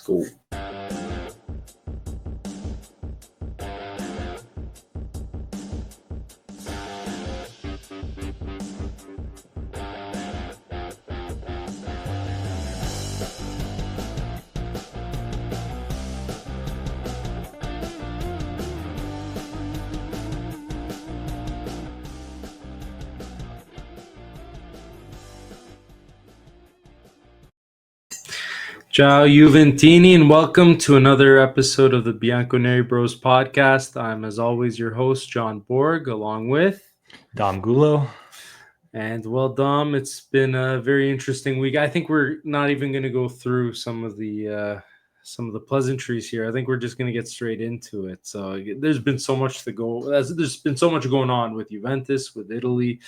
go. Ciao Juventini, and welcome to another episode of the Bianconeri Bros podcast. I'm, as always, your host, John Borg, along with Dom Gulo. And well, Dom, it's been a very interesting week. I think we're not even going to go through some of the pleasantries here. I think we're just going to get straight into it. So there's been so much to go. There's been so much going on with Juventus, with Italy.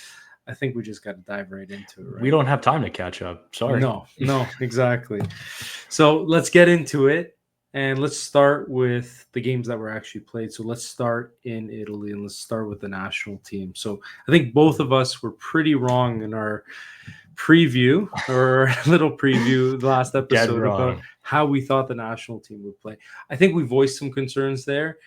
I think we just got to dive right into it. Right? We don't have time to catch up. Sorry. No, exactly. So let's get into it. And let's start with the games that were actually played. So let's start in Italy and let's start with the national team. So I think both of us were pretty wrong in our preview or little preview the last episode about how we thought the national team would play. I think we voiced some concerns there,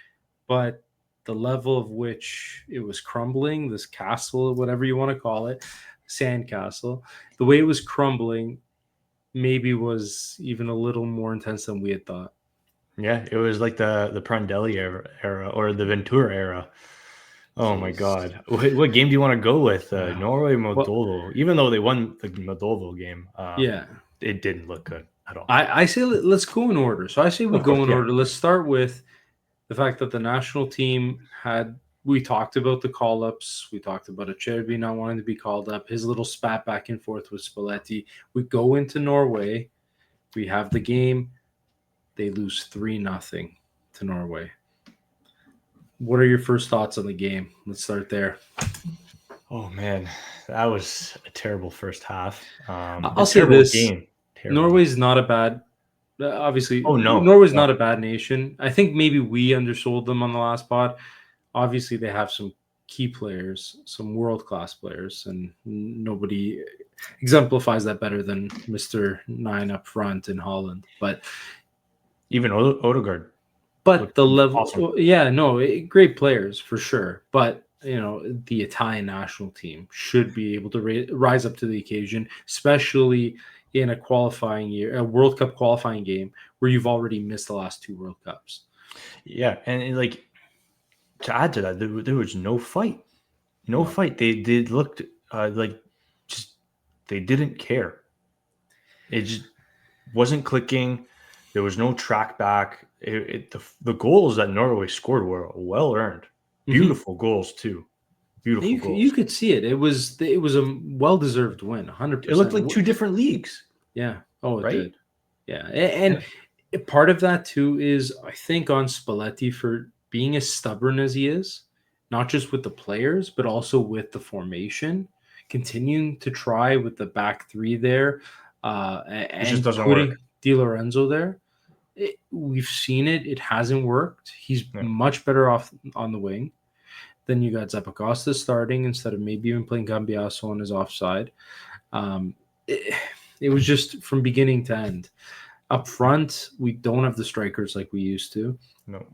but the level of which it was crumbling, this castle, whatever you want to call it, sandcastle, the way it was crumbling maybe was even a little more intense than we had thought. Yeah, it was like the Prandelli era or the Ventura era. Oh, my God. What game do you want to go with? Norway, Moldova. Well, even though they won the Moldova game, it didn't look good at all. I say let's go in order. So I say we go in order. Let's start with the fact that the national team we talked about the call-ups. We talked about Acerbi not wanting to be called up. His little spat back and forth with Spaletti. We go into Norway. We have the game. They lose 3-0 to Norway. What are your first thoughts on the game? Let's start there. Oh, man. That was a terrible first half. I'll say this. Norway's not a bad obviously, Norway's not a bad nation. I think maybe we undersold them on the last pod. Obviously, they have some key players, some world-class players, and nobody exemplifies that better than Mr. 9 up front in Holland. But even Odegaard. But the level, awesome. Great players for sure. But the Italian national team should be able to rise up to the occasion, especially in a World Cup qualifying game where you've already missed the last 2 World Cups. Yeah, and to add to that, there was no fight. No fight. They looked they didn't care. It just wasn't clicking. There was no track back. The goals that Norway scored were well earned. Beautiful goals too. Beautiful goals. You could see it. It was a well-deserved win, 100%. It looked like 2 different leagues. Yeah. Oh, it did. Yeah. And part of that too is, I think, on Spalletti for being as stubborn as he is, not just with the players, but also with the formation, continuing to try with the back 3 there, and just doesn't work. Di Lorenzo there. We've seen it. It hasn't worked. He's much better off on the wing. Then you got Zappacosta starting instead of maybe even playing Cambiaso on his offside. It was just from beginning to end. Up front, we don't have the strikers like we used to. No.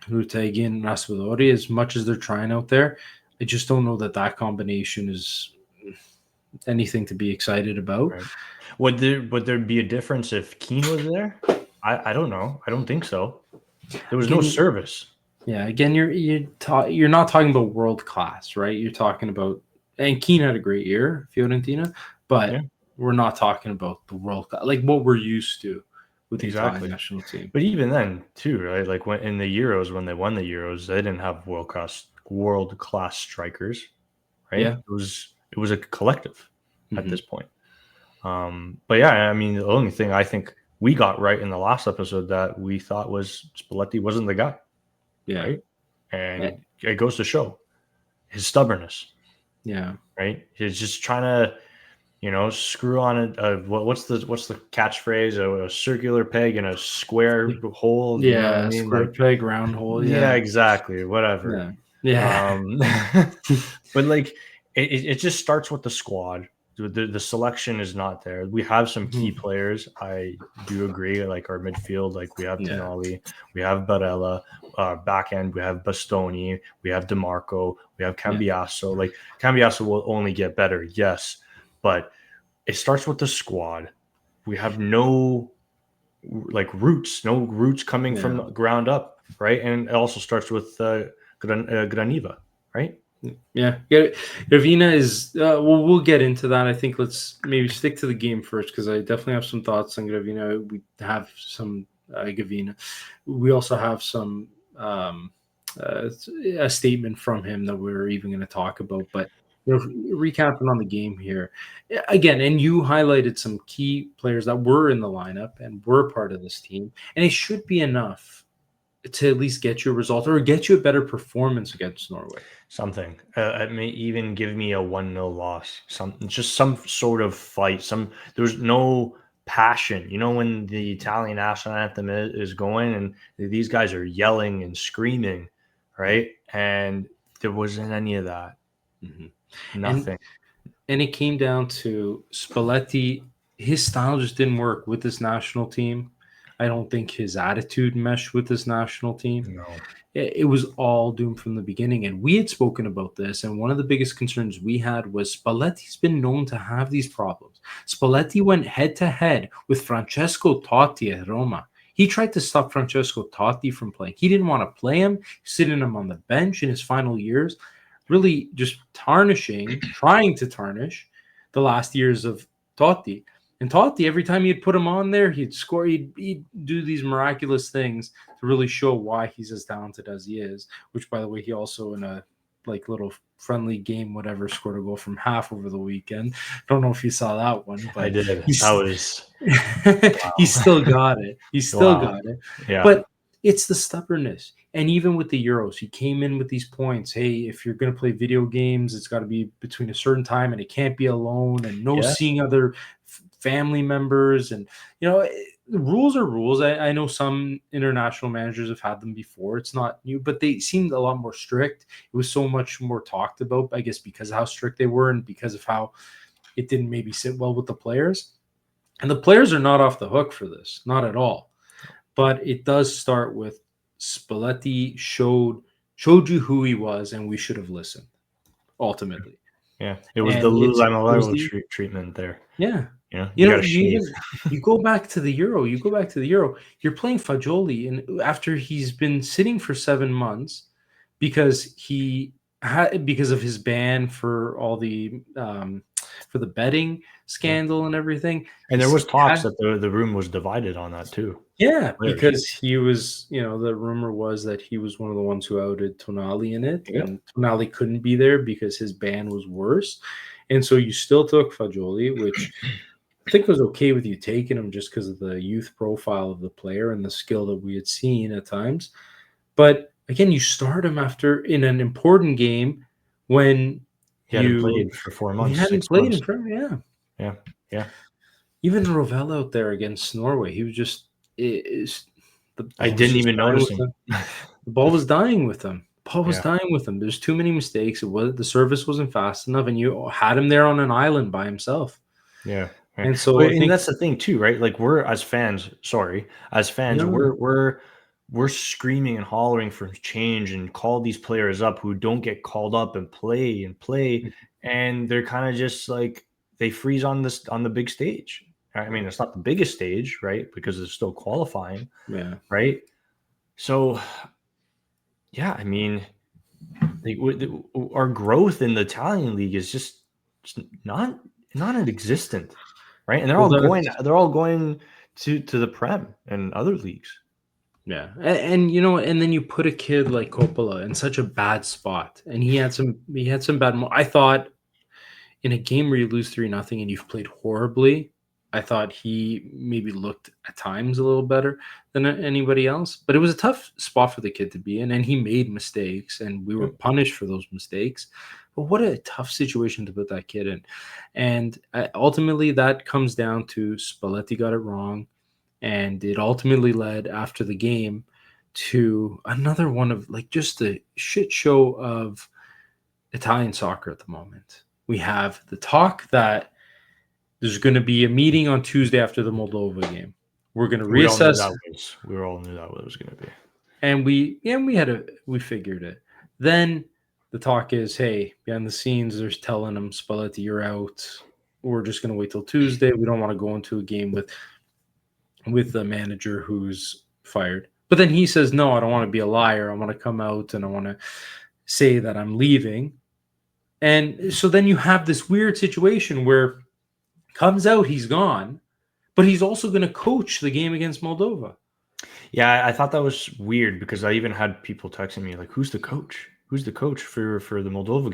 Rutegui and Raspadori, as much as they're trying out there, I just don't know that combination is anything to be excited about. Right. Would there be a difference if Keane was there? I don't know. I don't think so. There was no service. Yeah, again, you're not talking about world class, right? You're talking about, and Keane had a great year, Fiorentina, but we're not talking about the world class, like what we're used to with the Italian national team. But even then, too, right? Like when in the Euros, when they won the Euros, they didn't have world class strikers, right? Yeah, it was a collective at this point. But yeah, I mean, the only thing I think we got right in the last episode that we thought was Spalletti wasn't the guy. Yeah. Right? And it goes to show his stubbornness. Yeah. Right? He's just trying to, screw on what's the catchphrase? A circular peg in a square hole. Yeah, square peg, round hole. Yeah, exactly. Whatever. Yeah. But it just starts with the squad. the selection is not there. We have some key Mhm. players. I do agree. Like our midfield, like we have Yeah. Tonali, we have Barella. Back end, we have Bastoni, we have DeMarco, we have Yeah. Cambiasso. Like Cambiasso will only get better, yes, but it starts with the squad. We have no no roots coming Yeah. from the ground up, right? And it also starts with Graniva, right? Yeah. Gravina is. We'll get into that. I think let's maybe stick to the game first because I definitely have some thoughts on Gravina. We have some Gravina. We also have some uh, a statement from him that we're even going to talk about. But recapping on the game here again, and you highlighted some key players that were in the lineup and were part of this team, and it should be enough to at least get you a result or get you a better performance against Norway. Something. It may even give me a 1-0 loss. Just some sort of fight. There's no passion. You know, when the Italian national anthem is going and these guys are yelling and screaming, right? And there wasn't any of that. Mhm. And Nothing. and it came down to Spalletti. His style just didn't work with this national team. I don't think his attitude meshed with this national team. No. It was all doomed from the beginning. And we had spoken about this. And one of the biggest concerns we had was Spalletti's been known to have these problems. Spalletti went head to head with Francesco Totti at Roma. He tried to stop Francesco Totti from playing. He didn't want to play him, sitting him on the bench in his final years, really just trying to tarnish the last years of Totti. And Totti, every time he'd put him on there, he'd score, he'd do these miraculous things to really show why he's as talented as he is. Which, by the way, he also in a little friendly game, whatever, scored a goal from half over the weekend. Don't know if you saw that one, I but did. That was he still got it. He still wow. got it. Yeah. But it's the stubbornness. And even with the Euros, he came in with these points. Hey, if you're going to play video games, it's got to be between a certain time and it can't be alone and no Yeah. seeing other family members. And, the rules are rules. I know some international managers have had them before. It's not new, but they seemed a lot more strict. It was so much more talked about, I guess, because of how strict they were and because of how it didn't maybe sit well with the players. And the players are not off the hook for this, not at all. But it does start with Spalletti showed you who he was, and we should have listened. Ultimately, Yeah. It was the and it was Lululemon the treatment there. yeah. You know, You you know, got to shave. you go back to the Euro. You go back to the Euro. You're playing Fagioli, and after he's been sitting for 7 months because because of his ban for all the for the betting Yeah. scandal and everything. And there He's was talks had that the room was divided on that too. Yeah, Players. because he was, the rumor was that he was one of the ones who outed Tonali in it, Yep. and Tonali couldn't be there because his ban was worse. And so you still took Fagioli, which I think was okay with you taking him just because of the youth profile of the player and the skill that we had seen at times. But again, you start him after in an important game when He hadn't played for 4 he months, hadn't 6 played months. in front. Yeah, Yeah. Yeah. even Rovell out there against Norway, he was just the I ball was didn't just even dying notice with him. him. The ball was dying with him. Ball was Yeah. dying with him. There's too many mistakes. The service wasn't fast enough, and you had him there on an island by himself. Yeah. Yeah. And so But I and think that's the thing too, right? Like we're as fans, no, we're screaming and hollering for change and call these players up who don't get called up and play, and they're kind of just like they freeze on the big stage. I mean, it's not the biggest stage, right? Because it's still qualifying, yeah, right? So, yeah, I mean, our growth in the Italian league is just not non-existent, right? And well, they're all going to the Prem and other leagues. yeah, and and then you put a kid like Coppola in such a bad spot, and he had some bad. I thought in a game where you lose 3-0 and you've played horribly, I thought he maybe looked at times a little better than anybody else. But it was a tough spot for the kid to be in, and he made mistakes, and we were punished for those mistakes. But what a tough situation to put that kid in. And ultimately, that comes down to Spalletti got it wrong, and it ultimately led after the game to another one of just the shit show of Italian soccer at the moment. We have the talk that There's going to be a meeting on Tuesday after the Moldova game. We're going to We all knew reassess, we all knew that was going to be. and we figured it. Then the talk is, hey, behind the scenes, they're telling him, Spalletti, you're out. We're just going to wait till Tuesday. We don't want to go into a game with the manager who's fired. But then he says, no, I don't want to be a liar. I want to come out and I want to say that I'm leaving. And so then you have this weird situation where comes out he's gone, but he's also going to coach the game against Moldova. Yeah, I thought that was weird because I even had people texting me like, "Who's the coach? Who's the coach for the Moldova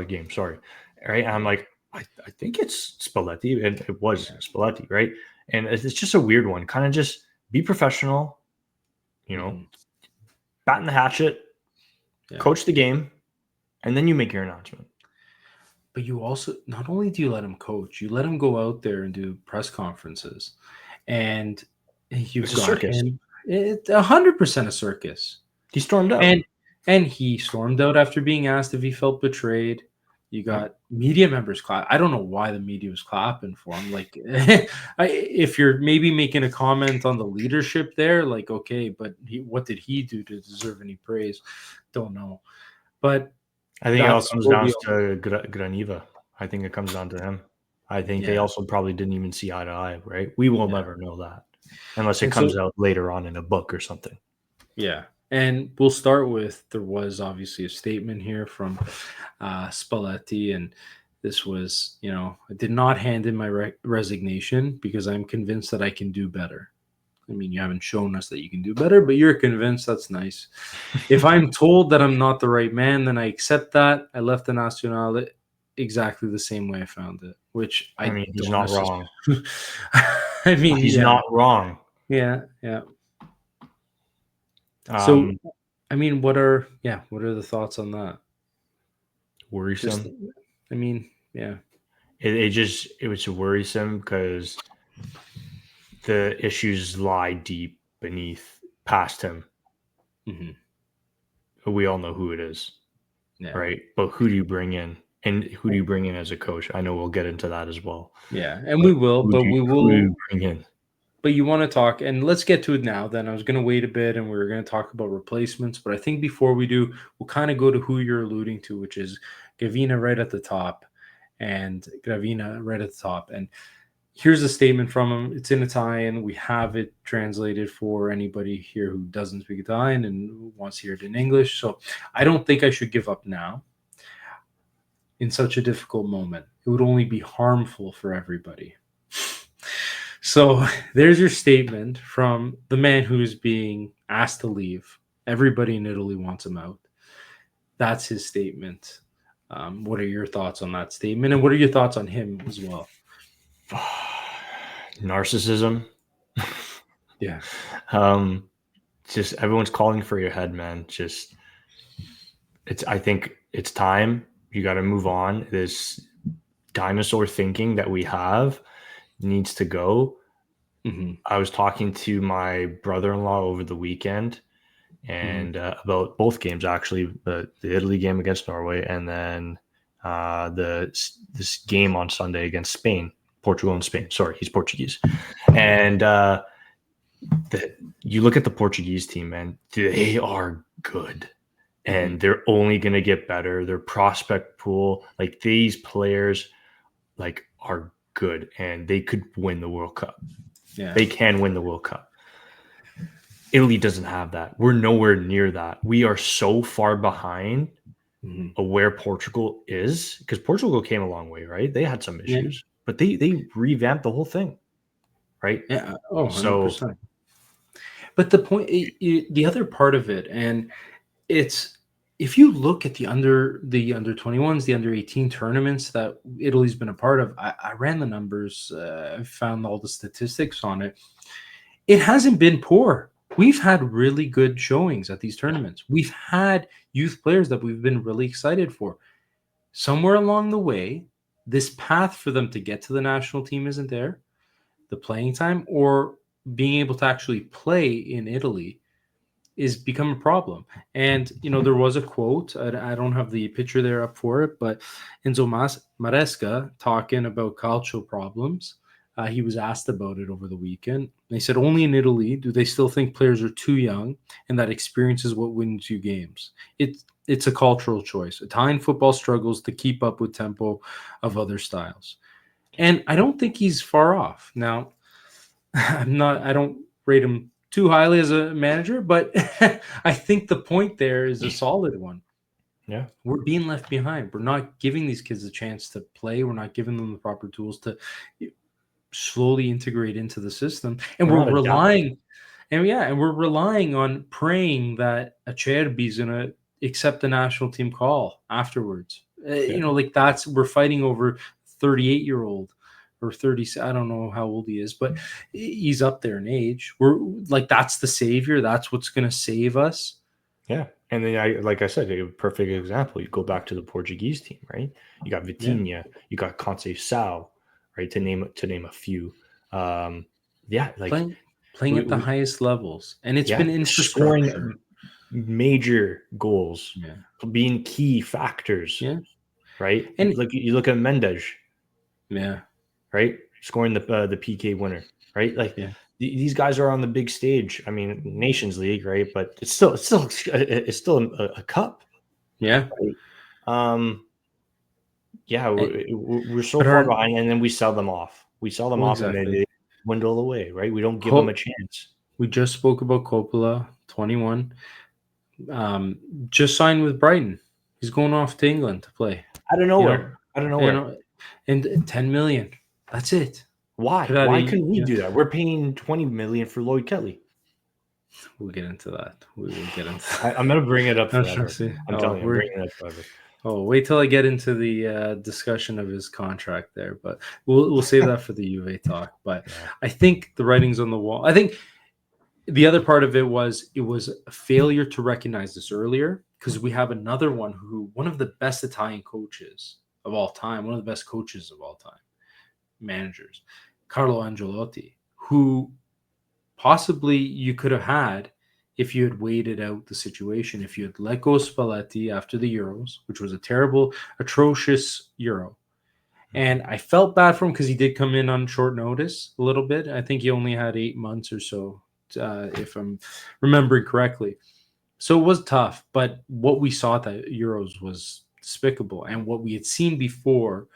game? Sorry." Right? And I'm like, I think it's Spalletti, and it was Spalletti, right? And it's just a weird one. Kind of just be professional, batten the hatchet, coach the game, and then you make your announcement. But you also, not only do you let him coach, you let him go out there and do press conferences. And you've got him. It's 100% a circus. He stormed out. And he stormed out after being asked if he felt betrayed. You got media members clap. I don't know why the media was clapping for him. Like, if you're maybe making a comment on the leadership there, like, okay, but what did he do to deserve any praise? Don't know. But I think it all comes down to Graniva. I think it comes down to him. I think they also probably didn't even see eye to eye, right? We will never know that unless it comes out later on in a book or something. Yeah. And we'll start with, there was obviously a statement here from Spalletti, and this was, I did not hand in my resignation because I'm convinced that I can do better. I mean, you haven't shown us that you can do better, but you're convinced. That's nice. If I'm told that I'm not the right man, then I accept that. I left the Nacional exactly the same way I found it, which I mean, he's not wrong. I mean, he's not wrong. Yeah. So, I mean, what are the thoughts on that? Worrisome. It was worrisome because the issues lie deep beneath past him. Mm-hmm. We all know who it is, right? But who do you bring in? And who do you bring in as a coach? I know we'll get into that as well. Yeah, and we will, but we will. Who do you bring in? But you want to talk, and let's get to it now. Then I was going to wait a bit, and we were going to talk about replacements. But I think before we do, we'll kind of go to who you're alluding to, which is Gravina right at the top, and Gravina right at the top. And here's a statement from him. It's in Italian. We have it translated for anybody here who doesn't speak Italian and wants to hear it in English. So I don't think I should give up now in such a difficult moment. It would only be harmful for everybody. So there's your statement from the man who is being asked to leave. Everybody in Italy wants him out. That's his statement. What are your thoughts on that statement? And what are your thoughts on him as well? Narcissism. Yeah. Just everyone's calling for your head, man. I think it's time. You got to move on. This dinosaur thinking that we have needs to go. Mm-hmm. I was talking to my brother-in-law over the weekend and about both games, actually, the Italy game against Norway and then this game on Sunday against Spain, Portugal and Spain. Sorry, he's Portuguese. And you look at the Portuguese team, man, they are good. And they're only going to get better. Their prospect pool, like these players, like are good, and they could win the World Cup. Yeah, they can win the World Cup. Italy doesn't have that. We're nowhere near that. We are so far behind of where Portugal is because Portugal came a long way, right? They had some issues, but they revamped the whole thing, right? Yeah. Oh, 100%. So, but the point, the other part of it, and it's if you look at the under 21s, the under 18 tournaments that Italy's been a part of, I ran the numbers, I found all the statistics on it. It hasn't been poor. We've had really good showings at these tournaments. We've had youth players that we've been really excited for. Somewhere along the way, this path for them to get to the national team isn't there. The playing time or being able to actually play in Italy is become a problem. And, there was a quote, I don't have the picture there up for it, but Enzo Maresca talking about calcio problems. He was asked about it over the weekend. They said, only in Italy do they still think players are too young and that experience is what wins you games. It's a cultural choice. Italian football struggles to keep up with tempo of other styles. And I don't think he's far off. Now, I don't rate him too highly as a manager, but I think the point there is a solid one. Yeah. We're being left behind. We're not giving these kids a chance to play. We're not giving them the proper tools to slowly integrate into the system. And we're relying on praying that Acerbi's going to accept the national team call afterwards. We're fighting over 38-year-old or 30. I don't know how old he is, but he's up there in age. We're like, that's the savior. That's what's going to save us. Yeah. And then like I said, a perfect example. You go back to the Portuguese team, right? You got Vitinha, you got Conceição, right? To name a few. Playing at the highest levels. And it's been infrastructure. Scoring major goals, being key factors. Yeah. Right. And you look at Mendes. Yeah. Right. Scoring the PK winner. Right. These guys are on the big stage. I mean, Nations League, right? But it's still a cup. Yeah. Right? We're so far behind, and then we sell them off. Off, and then they dwindle away. Right? We don't give them a chance. We just spoke about Coppola, 21. Just signed with Brighton. He's going off to England to play. Out of nowhere. And 10 million. That's it. Why? Why couldn't we do that? We're paying 20 million for Lloyd Kelly. We'll get into that. I'm going to bring it up forever. I'm telling you, I'm bringing it up forever. Oh, wait till I get into the discussion of his contract there, but we'll save that for the Juve talk. But I think the writing's on the wall. I think the other part of it was a failure to recognize this earlier, because we have another one of the best Italian coaches of all time, one of the best coaches of all time, managers, Carlo Ancelotti, who possibly you could have had if you had waited out the situation, if you had let go of Spalletti after the Euros, which was a terrible, atrocious Euro. And I felt bad for him because he did come in on short notice a little bit. I think he only had 8 months or so, if I'm remembering correctly. So it was tough, but what we saw at the Euros was despicable. And what we had seen before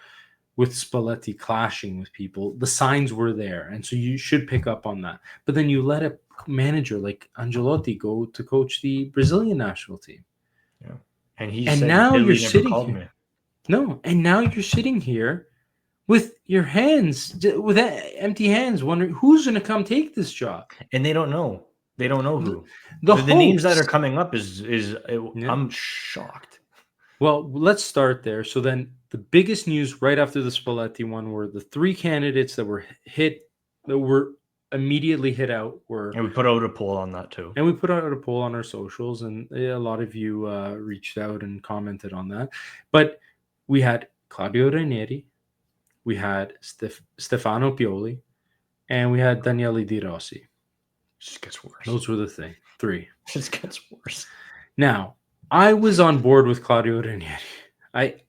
with Spalletti clashing with people, the signs were there. And so you should pick up on that. But then you let a manager like Ancelotti go to coach the Brazilian national team. Yeah. And now you're sitting here. No, and now you're sitting here with your hands, with empty hands, wondering who's going to come take this job. And they don't know. They don't know who. The names that are coming up I'm shocked. Well, let's start there. So then the biggest news right after the Spalletti one were the 3 candidates that were immediately hit out were. And we put out a poll on that too. And we put out a poll on our socials, and a lot of you reached out and commented on that. But we had Claudio Ranieri, we had Stefano Pioli, and we had Daniele Di Rossi. It just gets worse. Those were the 3. It just gets worse. Now, I was on board with Claudio Ranieri. He's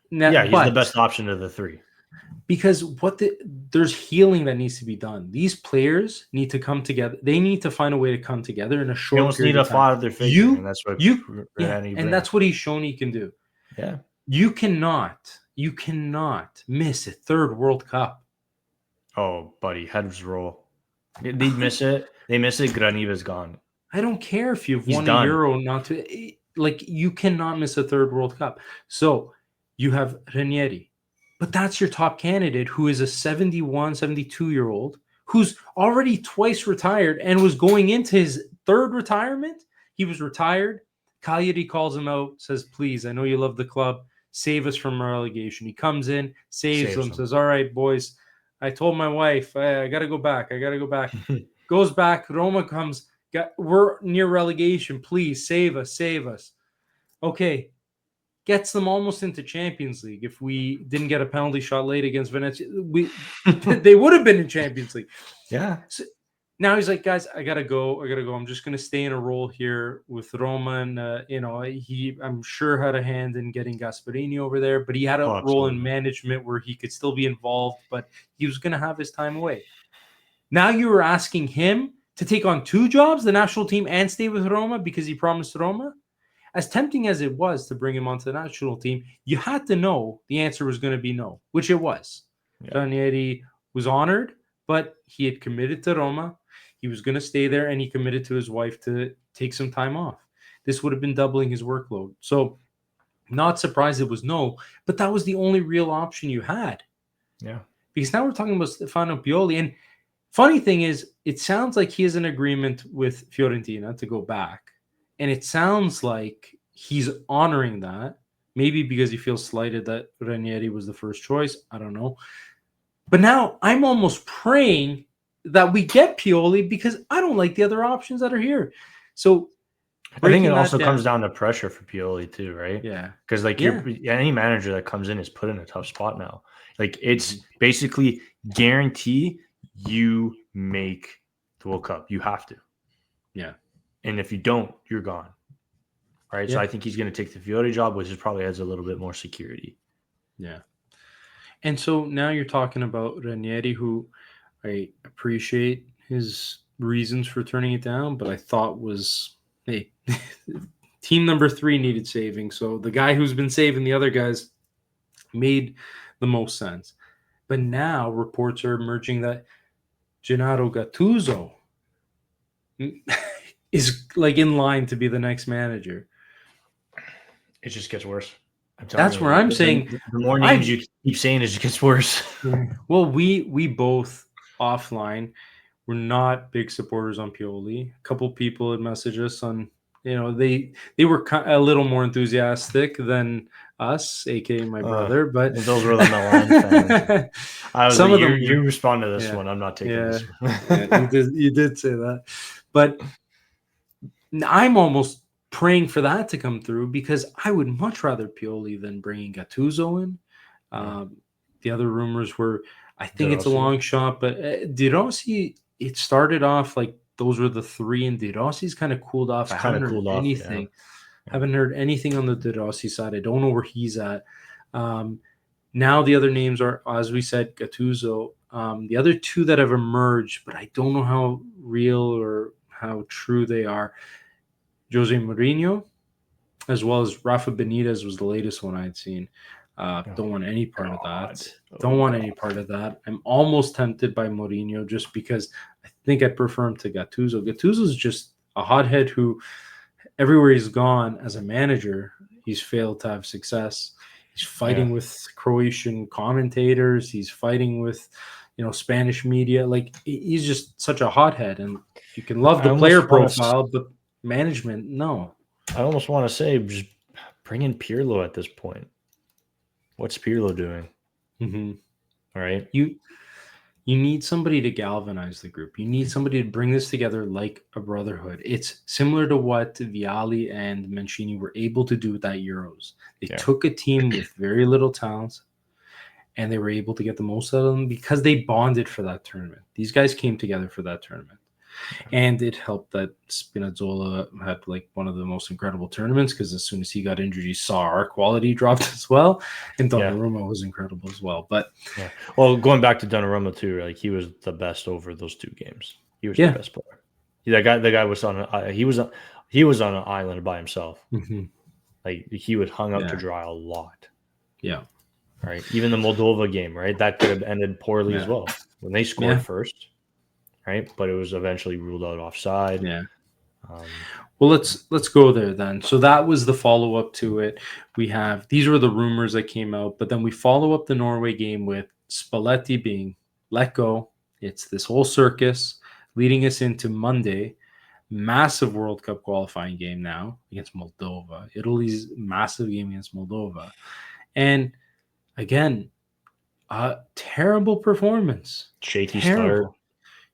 the best option of the 3. Because there's healing that needs to be done. These players need to come together. They need to find a way to come together in a short period of time. They almost need a father figure, and that's what and that's what he's shown he can do. Yeah. You cannot miss a 3rd World Cup. Oh, buddy, heads roll. They miss it. They miss it. Graniva's gone. I don't care if you've won a Euro, you cannot miss a 3rd World Cup. So you have Ranieri, but that's your top candidate, who is a 71, 72-year-old who's already twice retired and was going into his 3rd retirement. He was retired. Cagliari calls him out, says, please, I know you love the club. Save us from relegation. He comes in, saves them, says, all right, boys, I told my wife, I got to go back. Goes back. Roma comes. We're near relegation. Please save us. Okay. Gets them almost into Champions League. If we didn't get a penalty shot late against Venezia, they would have been in Champions League. Yeah. now he's like, guys, I gotta go. I'm just gonna stay in a role here with Roma, and I'm sure had a hand in getting Gasperini over there, but he had a role in management where he could still be involved, but he was gonna have his time away. Now you were asking him to take on 2 jobs, the national team and stay with Roma because he promised Roma. As tempting as it was to bring him onto the national team, you had to know the answer was going to be no, which it was. Yeah. Ranieri was honored, but he had committed to Roma. He was going to stay there, and he committed to his wife to take some time off. This would have been doubling his workload. So not surprised it was no, but that was the only real option you had. Yeah. Because now we're talking about Stefano Pioli, and funny thing is, it sounds like he has an agreement with Fiorentina to go back. And it sounds like he's honoring that, maybe because he feels slighted that Ranieri was the first choice. I don't know. But now I'm almost praying that we get Pioli because I don't like the other options that are here. So I think it also comes down to pressure for Pioli too, right? Yeah. Because any manager that comes in is put in a tough spot now. Like it's basically guarantee you make the World Cup. You have to. Yeah. And if you don't, you're gone. Right. Yeah. So I think he's going to take the Fiore job, which probably has a little bit more security. Yeah. And so now you're talking about Ranieri, who I appreciate his reasons for turning it down, but I thought was, hey, team number 3 needed saving. So the guy who's been saving the other guys made the most sense. But now reports are emerging that Gennaro Gattuso is like in line to be the next manager. It just gets worse. That's where I'm saying the more names you keep saying, it just gets worse. Well, we both offline were not big supporters on Pioli. A couple people had messaged us on, they were a little more enthusiastic than us, aka my brother. But those were the Milan fans. I was like, you respond to this one. I'm not taking this one. You did say that, but I'm almost praying for that to come through because I would much rather Pioli than bringing Gattuso in. The other rumors were, I think it's a long shot, but De Rossi, it started off like those were the 3, and De Rossi's kind of cooled off. I haven't heard anything. Yeah. Haven't heard anything on the De Rossi side. I don't know where he's at. Now the other names are, as we said, Gattuso. The other 2 that have emerged, but I don't know how real or how true they are. Jose Mourinho, as well as Rafa Benitez was the latest one I'd seen. Don't want any part of that. Don't want any part of that. I'm almost tempted by Mourinho just because I think I prefer him to Gattuso. Gattuso's just a hothead who, everywhere he's gone as a manager, he's failed to have success. He's fighting with Croatian commentators. He's fighting with, Spanish media. Like, he's just such a hothead. And you can love the player profile, but management, no. I almost want to say just bring in Pirlo at this point. What's Pirlo doing? Mm-hmm. All right. You need somebody to galvanize the group. You need somebody to bring this together like a brotherhood. It's similar to what Vialli and Mancini were able to do with that Euros. They took a team with very little talent, and they were able to get the most out of them because they bonded for that tournament. These guys came together for that tournament. And it helped that Spinazzola had like one of the most incredible tournaments because as soon as he got injured, you saw our quality dropped as well. And Donnarumma was incredible as well. But well, going back to Donnarumma too, like he was the best over those 2 games. He was the best player. The guy was on. He was on an island by himself. Mm-hmm. Like he was hung up to dry a lot. Yeah. Right. Even the Moldova game, right? That could have ended poorly as well when they scored first. Right, but it was eventually ruled out offside. Yeah. Well, let's go there then. So that was the follow up to it. These were the rumors that came out, but then we follow up the Norway game with Spalletti being let go. It's this whole circus leading us into Monday, massive World Cup qualifying game now against Moldova. Italy's massive game against Moldova, and again, terrible performance. Shaky start.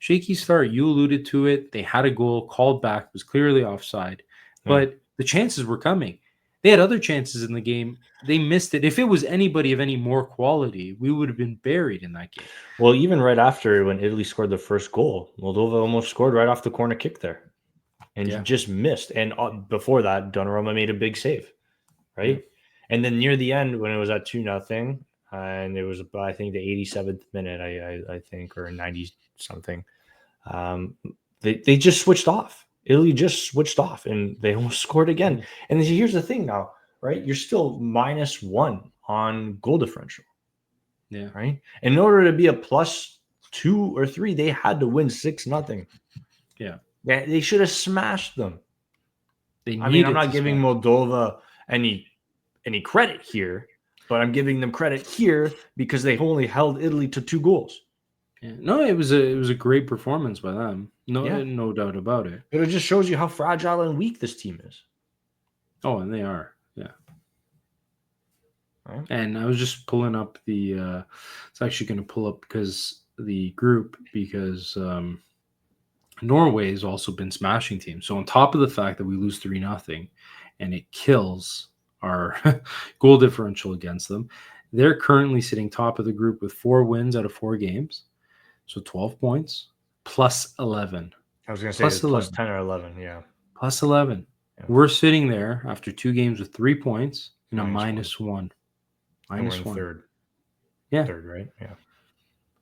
Shaky start. You alluded to it. They had a goal called back, was clearly offside, but the chances were coming. They had other chances in the game. They missed it. If it was anybody of any more quality, we would have been buried in that game. Well, even right after when Italy scored the first goal, Moldova almost scored right off the corner kick there. And you just missed. And before that, Donnarumma made a big save, right? Yeah. And then near the end, when it was at 2-0, and it was, I think, the 87th minute, I think, or 90 something, they just switched off. Italy just switched off, and they almost scored again. And here's the thing now, right? You're still -1 on goal differential. Yeah. Right. And in order to be a +2 or 3, they had to win 6-0. Yeah. They should have smashed them. I mean, I'm not giving Moldova any credit here, but I'm giving them credit here because they only held Italy to 2 goals. Yeah. No, it was a great performance by them. No doubt about it. But it just shows you how fragile and weak this team is. Oh, and they are. Yeah. Right. And I was just pulling up the it's actually going to pull up because Norway has also been smashing teams. So on top of the fact that we lose 3-0 and it kills our goal differential against them, they're currently sitting top of the group with 4 wins out of 4 games. So 12 points plus 11. I was going to say plus 10 or 11. Yeah. Plus 11. Yeah. We're sitting there after 2 games with 3 points and a -1. -1. Third. Yeah. Third, right? Yeah.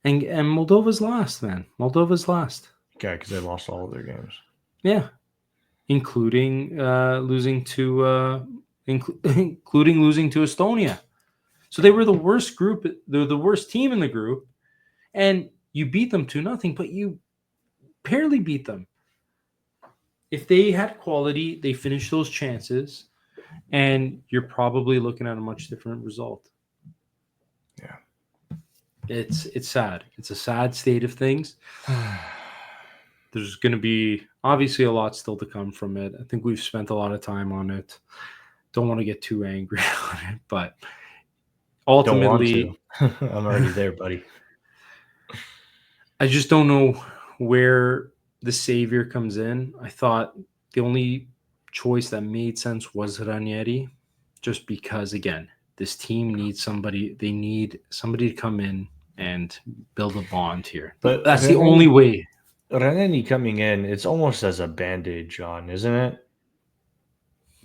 And Moldova's last, man. Moldova's last. Okay, because they lost all of their games. Yeah. Including losing to including losing to Estonia. So they were the worst group. They're the worst team in the group. And you beat them 2-0, but you barely beat them. If they had quality, they finished those chances, and you're probably looking at a much different result. Yeah. It's sad. It's a sad state of things. There's going to be obviously a lot still to come from it. I think we've spent a lot of time on it. Don't want to get too angry on it, but ultimately, I'm already there, buddy. I just don't know where the savior comes in. I thought the only choice that made sense was Ranieri, just because, again, this team needs somebody. They need somebody to come in and build a bond here. But that's the only way. Ranieri coming in, it's almost as a Band-Aid, John, isn't it?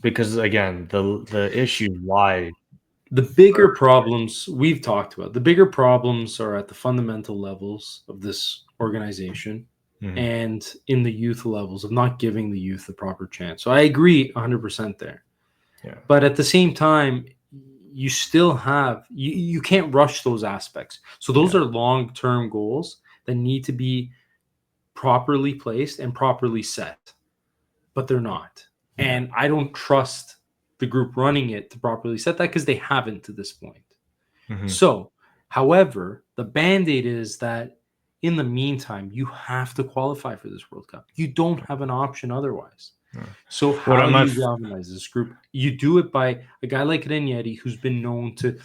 Because, again, the issue lie. The bigger problems we've talked about, the bigger problems are at the fundamental levels of this organization and in the youth levels of not giving the youth the proper chance. So I agree 100% there. Yeah. But at the same time, you still have, you can't rush those aspects. So those are long-term goals that need to be properly placed and properly set, but they're not. And I don't trust the group running it to properly set that because they haven't to this point. So, however, the Band-Aid is that in the meantime, you have to qualify for this World Cup. You don't have an option otherwise. So how do you galvanize this group? You do it by a guy like Ranieri, who's been known to,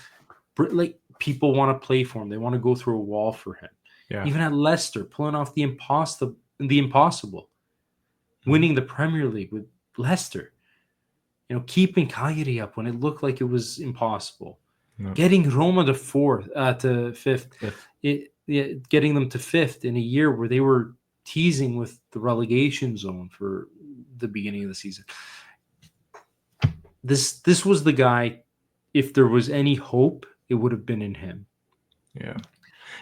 like, people want to play for him. They want to go through a wall for him. Yeah. Even at Leicester, pulling off the impossible, winning the Premier League with Leicester. You know, keeping Cagliari up when it looked like it was impossible. Getting Roma to 5th. Getting them to 5th in a year where they were teasing with the relegation zone for the beginning of the season. This was the guy, if there was any hope, it would have been in him. Yeah.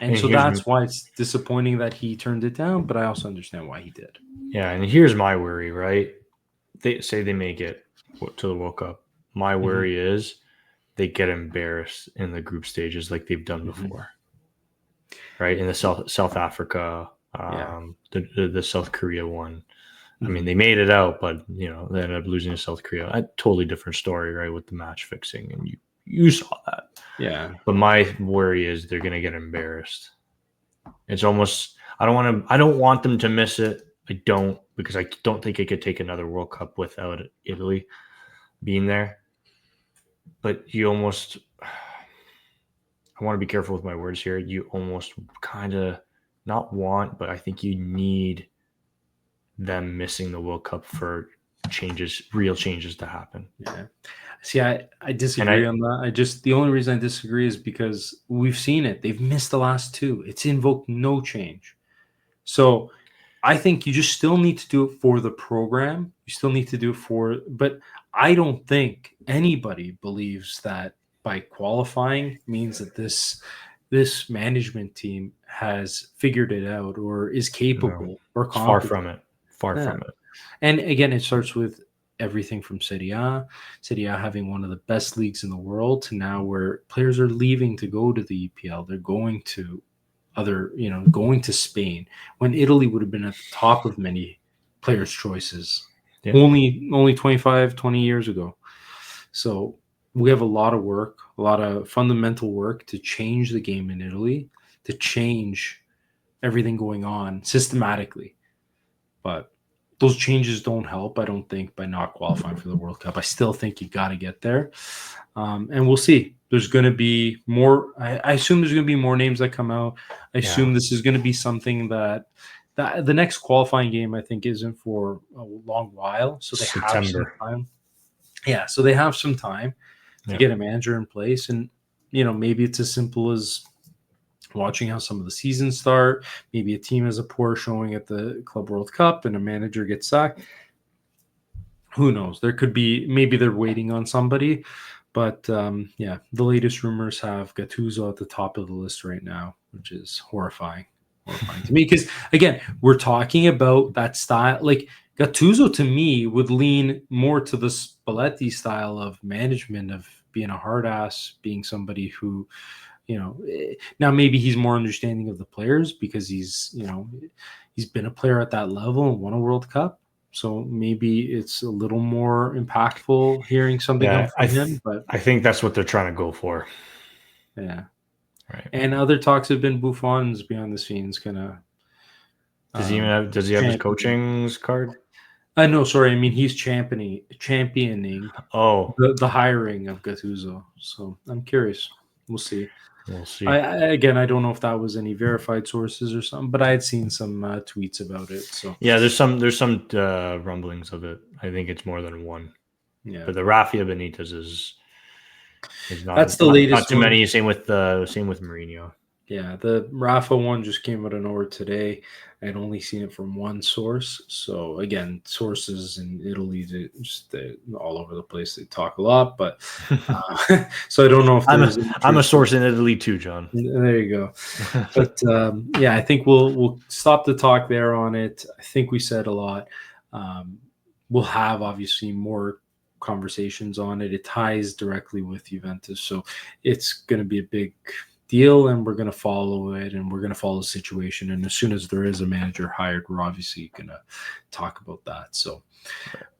And so that's why it's disappointing that he turned it down, but I also understand why he did. Yeah, and here's my worry, right? They say they make it to the World Cup. My worry is they get embarrassed in the group stages like they've done before. Right? In the South Africa, the South Korea one. I mean, they made it out, but they ended up losing to South Korea. A totally different story, right? With the match fixing, and you saw that. Yeah. But my worry is they're gonna get embarrassed. It's almost I don't want them to miss it. I don't, because I don't think it could take another World Cup without Italy being there. But you almost I want to be careful with my words here. You almost kind of not want, but I think you need them missing the World Cup for real changes to happen. Yeah. See, I disagree on that. The only reason I disagree is because we've seen it. They've missed the last two. It's invoked no change. So I think you just still need to do it for the program. You still need to do it but I don't think anybody believes that by qualifying means that this management team has figured it out or is capable or competent. Far from it. Far from it. And again, it starts with everything from Serie A having one of the best leagues in the world to now where players are leaving to go to the EPL. They're going to going to Spain when Italy would have been at the top of many players' choices only 20 years ago. So we have a lot of work, a lot of fundamental work to change the game in Italy, to change everything going on systematically. But those changes don't help, I don't think, by not qualifying for the World Cup. I still think you got to get there. And we'll see. There's going to be more. I assume there's going to be more names that come out. I assume this is going to be something that the next qualifying game, I think, isn't for a long while. So they have some time. Yeah, so they have some time to get a manager in place. And, maybe it's as simple as watching how some of the seasons start. Maybe a team has a poor showing at the Club World Cup and a manager gets sacked. Who knows? There could be, maybe they're waiting on somebody. But, the latest rumors have Gattuso at the top of the list right now, which is horrifying to me. Because, again, we're talking about that style. Like, Gattuso, to me, would lean more to the Spalletti style of management, of being a hard ass, being somebody who, now maybe he's more understanding of the players because he's been a player at that level and won a World Cup. So maybe it's a little more impactful hearing something come from him. But I think that's what they're trying to go for. Yeah. Right. And other talks have been Buffon's behind the scenes gonna. Does he have his coaching card? No, sorry. I mean, he's championing the hiring of Gattuso. So I'm curious. We'll see. I don't know if that was any verified sources or something, but I had seen some tweets about it. So yeah, there's some rumblings of it. I think it's more than one. Yeah, but the Rafa Benitez is not. That's the latest. Not too many. Same with Mourinho. Yeah, the Rafa one just came out of nowhere today. I'd only seen it from one source. So again, sources in Italy, they're all over the place. They talk a lot, but so I don't know if I'm a source in Italy too, John. There you go. But I think we'll stop the talk there on it. I think we said a lot. We'll have obviously more conversations on it. It ties directly with Juventus, so it's going to be a big deal, and we're going to follow it, and we're going to follow the situation. And as soon as there is a manager hired, we're obviously going to talk about that. So,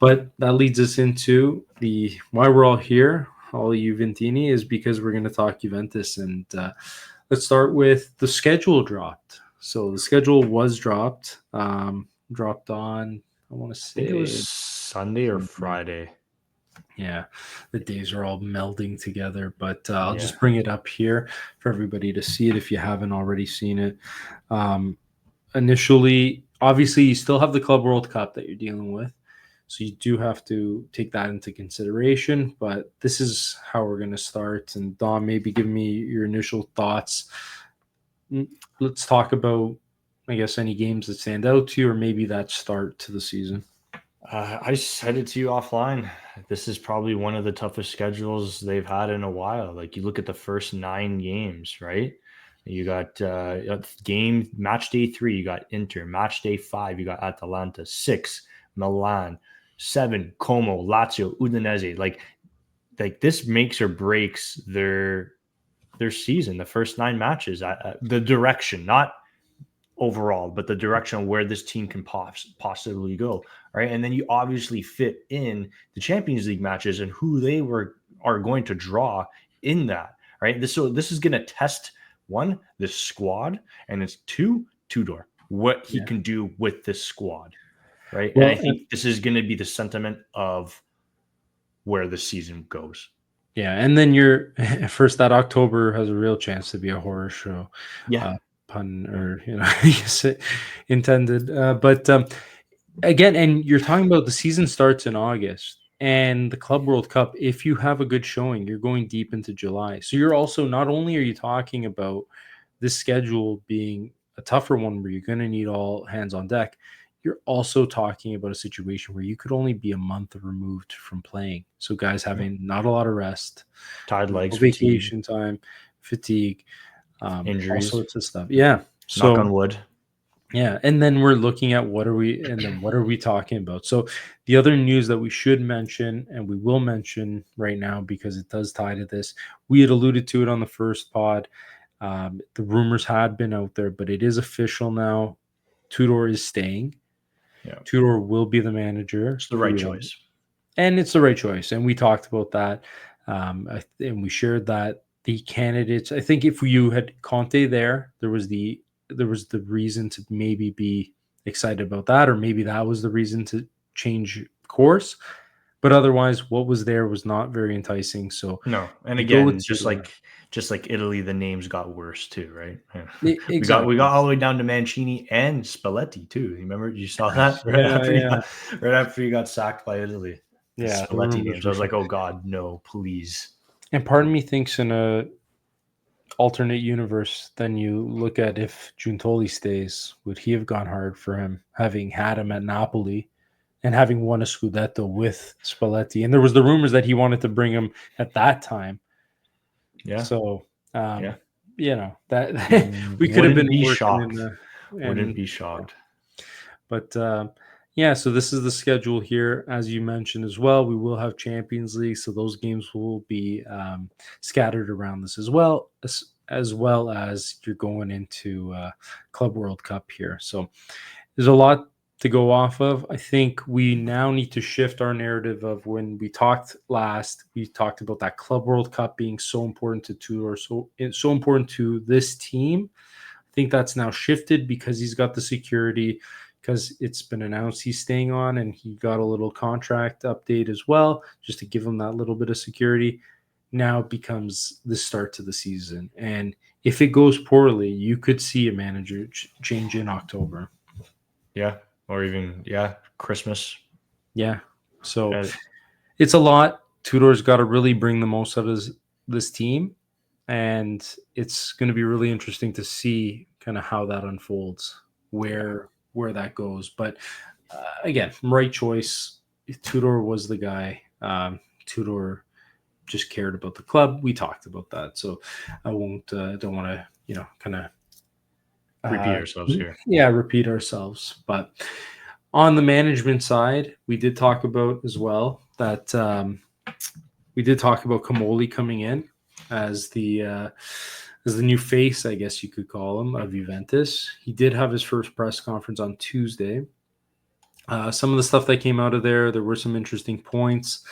but that leads us into why we're all here, all Juventini, is because we're going to talk Juventus. And let's start with the schedule dropped. So the schedule was dropped on, I want to say it was Sunday or Friday. Yeah, the days are all melding together, but I'll just bring it up here for everybody to see it if you haven't already seen it. Initially, obviously, you still have the Club World Cup that you're dealing with, so you do have to take that into consideration, but this is how we're going to start. And Dom, maybe give me your initial thoughts. Let's talk about, I guess, any games that stand out to you, or maybe that start to the season. I said it to you offline. This is probably one of the toughest schedules they've had in a while. Like, you look at the first 9 games, right? You got match day 3, you got Inter. Match day 5, you got Atalanta. 6, Milan. 7, Como, Lazio, Udinese. Like this makes or breaks their season. The first 9 matches, the direction, not overall, but the direction of where this team can possibly go, right? And then you obviously fit in the Champions League matches and who they are going to draw in that, right? This is going to test, 1, this squad, and it's 2, Tudor, what he can do with this squad, right? Well, and I think this is going to be the sentiment of where the season goes. Yeah, and then that October has a real chance to be a horror show. Yeah. Pun, or I guess it intended, but again, and you're talking about the season starts in August and the Club World Cup. If you have a good showing, you're going deep into July. So you're also, not only are you talking about this schedule being a tougher one where you're going to need all hands on deck, you're also talking about a situation where you could only be a month removed from playing. So guys having not a lot of rest, Tired legs, vacation time, fatigue, all injuries. sorts of stuff. Yeah. Knock So on wood. yeah, and then we're looking at what are we talking about? So the other news that we should mention, and we will mention right now because it does tie to this, we had alluded to it on the first pod. The rumors had been out there, but it is official now. Tudor is staying. Yeah. Tudor will be the manager. It's the right choice. And it's the right choice. And we talked about that. And we shared that the candidates, I think if you had Conte there was the reason to maybe be excited about that, or maybe that was the reason to change course. But otherwise, what was there was not very enticing. So no, and you go again, with just Tudor. like Italy, the names got worse too, right? Yeah. Exactly. We got all the way down to Mancini and Spalletti too. You remember? You saw that right after he got sacked by Italy. The Yeah, the Spalletti rumors names. I were was like, oh God, no, please. And part of me thinks in a alternate universe, then you look at if Giuntoli stays, would he have gone hard for him, having had him at Napoli and having won a Scudetto with Spalletti? And there was the rumors that he wanted to bring him at that time. Yeah. So, Yeah. that we could have been Wouldn't be working shocked. in Wouldn't be shocked. But yeah, so this is the schedule here. As you mentioned as well, we will have Champions League, so those games will be scattered around this as well as you're going into Club World Cup here. So there's a lot to go off of. I think we now need to shift our narrative of when we talked last. We talked about that Club World Cup being so important to Tudor, so important to this team. I think that's now shifted because he's got the security, because it's been announced he's staying on, and he got a little contract update as well, just to give him that little bit of security. Now it becomes the start to the season. And if it goes poorly, you could see a manager change in October. Yeah. Or even, Christmas. Yeah. So it's a lot. Tudor's got to really bring the most out of this team. And it's going to be really interesting to see kind of how that unfolds, where that goes. But again, right choice. Tudor was the guy. Tudor just cared about the club. We talked about that, so I won't. Don't want to, kind of repeat ourselves here. Yeah, repeat ourselves. But on the management side, we did talk about as well that we did talk about Comolli coming in as the new face, I guess you could call him, of Juventus. He did have his first press conference on Tuesday. Some of the stuff that came out of there were some interesting points.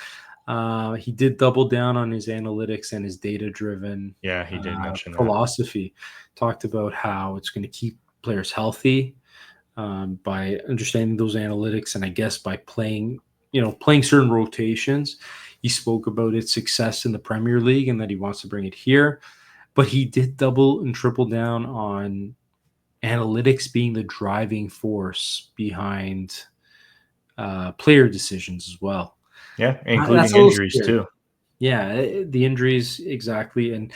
He did double down on his analytics and his data-driven he did mention philosophy. Talked about how it's going to keep players healthy by understanding those analytics, and I guess by playing certain rotations. He spoke about its success in the Premier League and that he wants to bring it here. But he did double and triple down on analytics being the driving force behind player decisions as well. Yeah, including injuries too. Yeah, the injuries, exactly.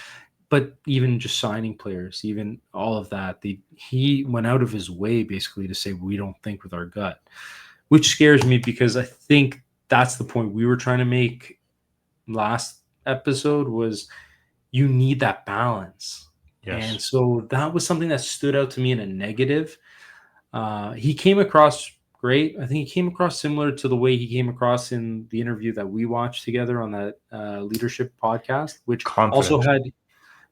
But even just signing players, even all of that, he went out of his way basically to say we don't think with our gut, which scares me because I think that's the point we were trying to make last episode, was you need that balance. Yes. And so that was something that stood out to me in a negative. He came across great. I think he came across similar to the way he came across in the interview that we watched together on that leadership podcast, which also had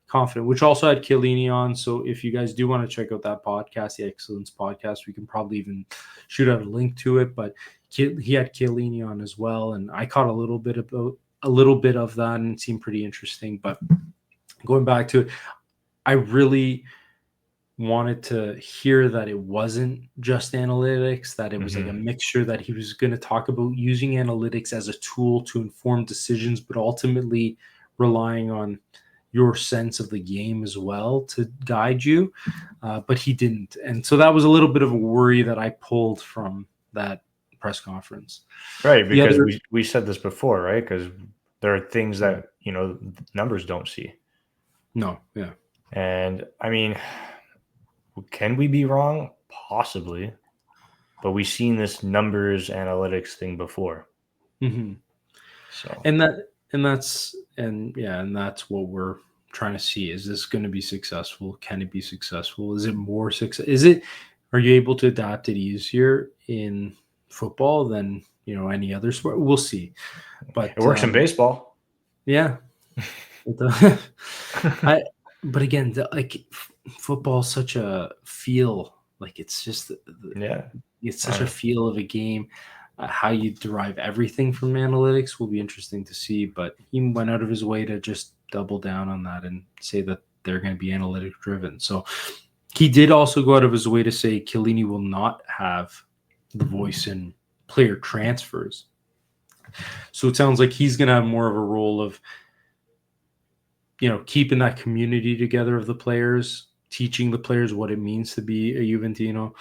Chiellini on. So if you guys do want to check out that podcast, the Excellence podcast, we can probably even shoot out a link to it. But he had Chiellini on as well, and I caught a little bit of that, and it seemed pretty interesting. But going back to it, I really wanted to hear that it wasn't just analytics, that it was like a mixture, that he was going to talk about using analytics as a tool to inform decisions, but ultimately relying on your sense of the game as well to guide you. But he didn't. And so that was a little bit of a worry that I pulled from that press conference. Right, because we said this before, right? Because there are things that numbers don't see. No, yeah. And I mean, can we be wrong? Possibly, but we've seen this numbers analytics thing before. Mm-hmm. So and that's what we're trying to see. Is this going to be successful? Can it be successful? Is it more success? Are you able to adapt it easier in football than any other sport? We'll see. But it works in baseball. Yeah. But again, football is such a feel. Like it's just it's such a feel of a game. How you derive everything from analytics will be interesting to see. But he went out of his way to just double down on that and say that they're going to be analytic driven. So he did also go out of his way to say Chiellini will not have the voice in player transfers. So it sounds like he's going to have more of a role of keeping that community together of the players, teaching the players what it means to be a Juventino,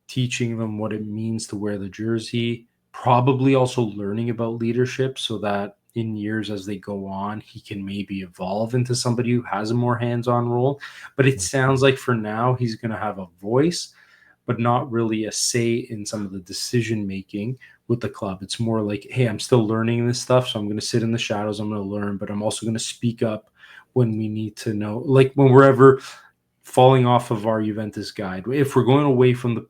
teaching them what it means to wear the jersey, probably also learning about leadership so that in years as they go on, he can maybe evolve into somebody who has a more hands-on role. But it sounds like for now, he's going to have a voice, but not really a say in some of the decision-making with the club. It's more like, hey, I'm still learning this stuff, so I'm going to sit in the shadows, I'm going to learn, but I'm also going to speak up when we need to know, like when we're ever falling off of our Juventus guide. If we're going away from the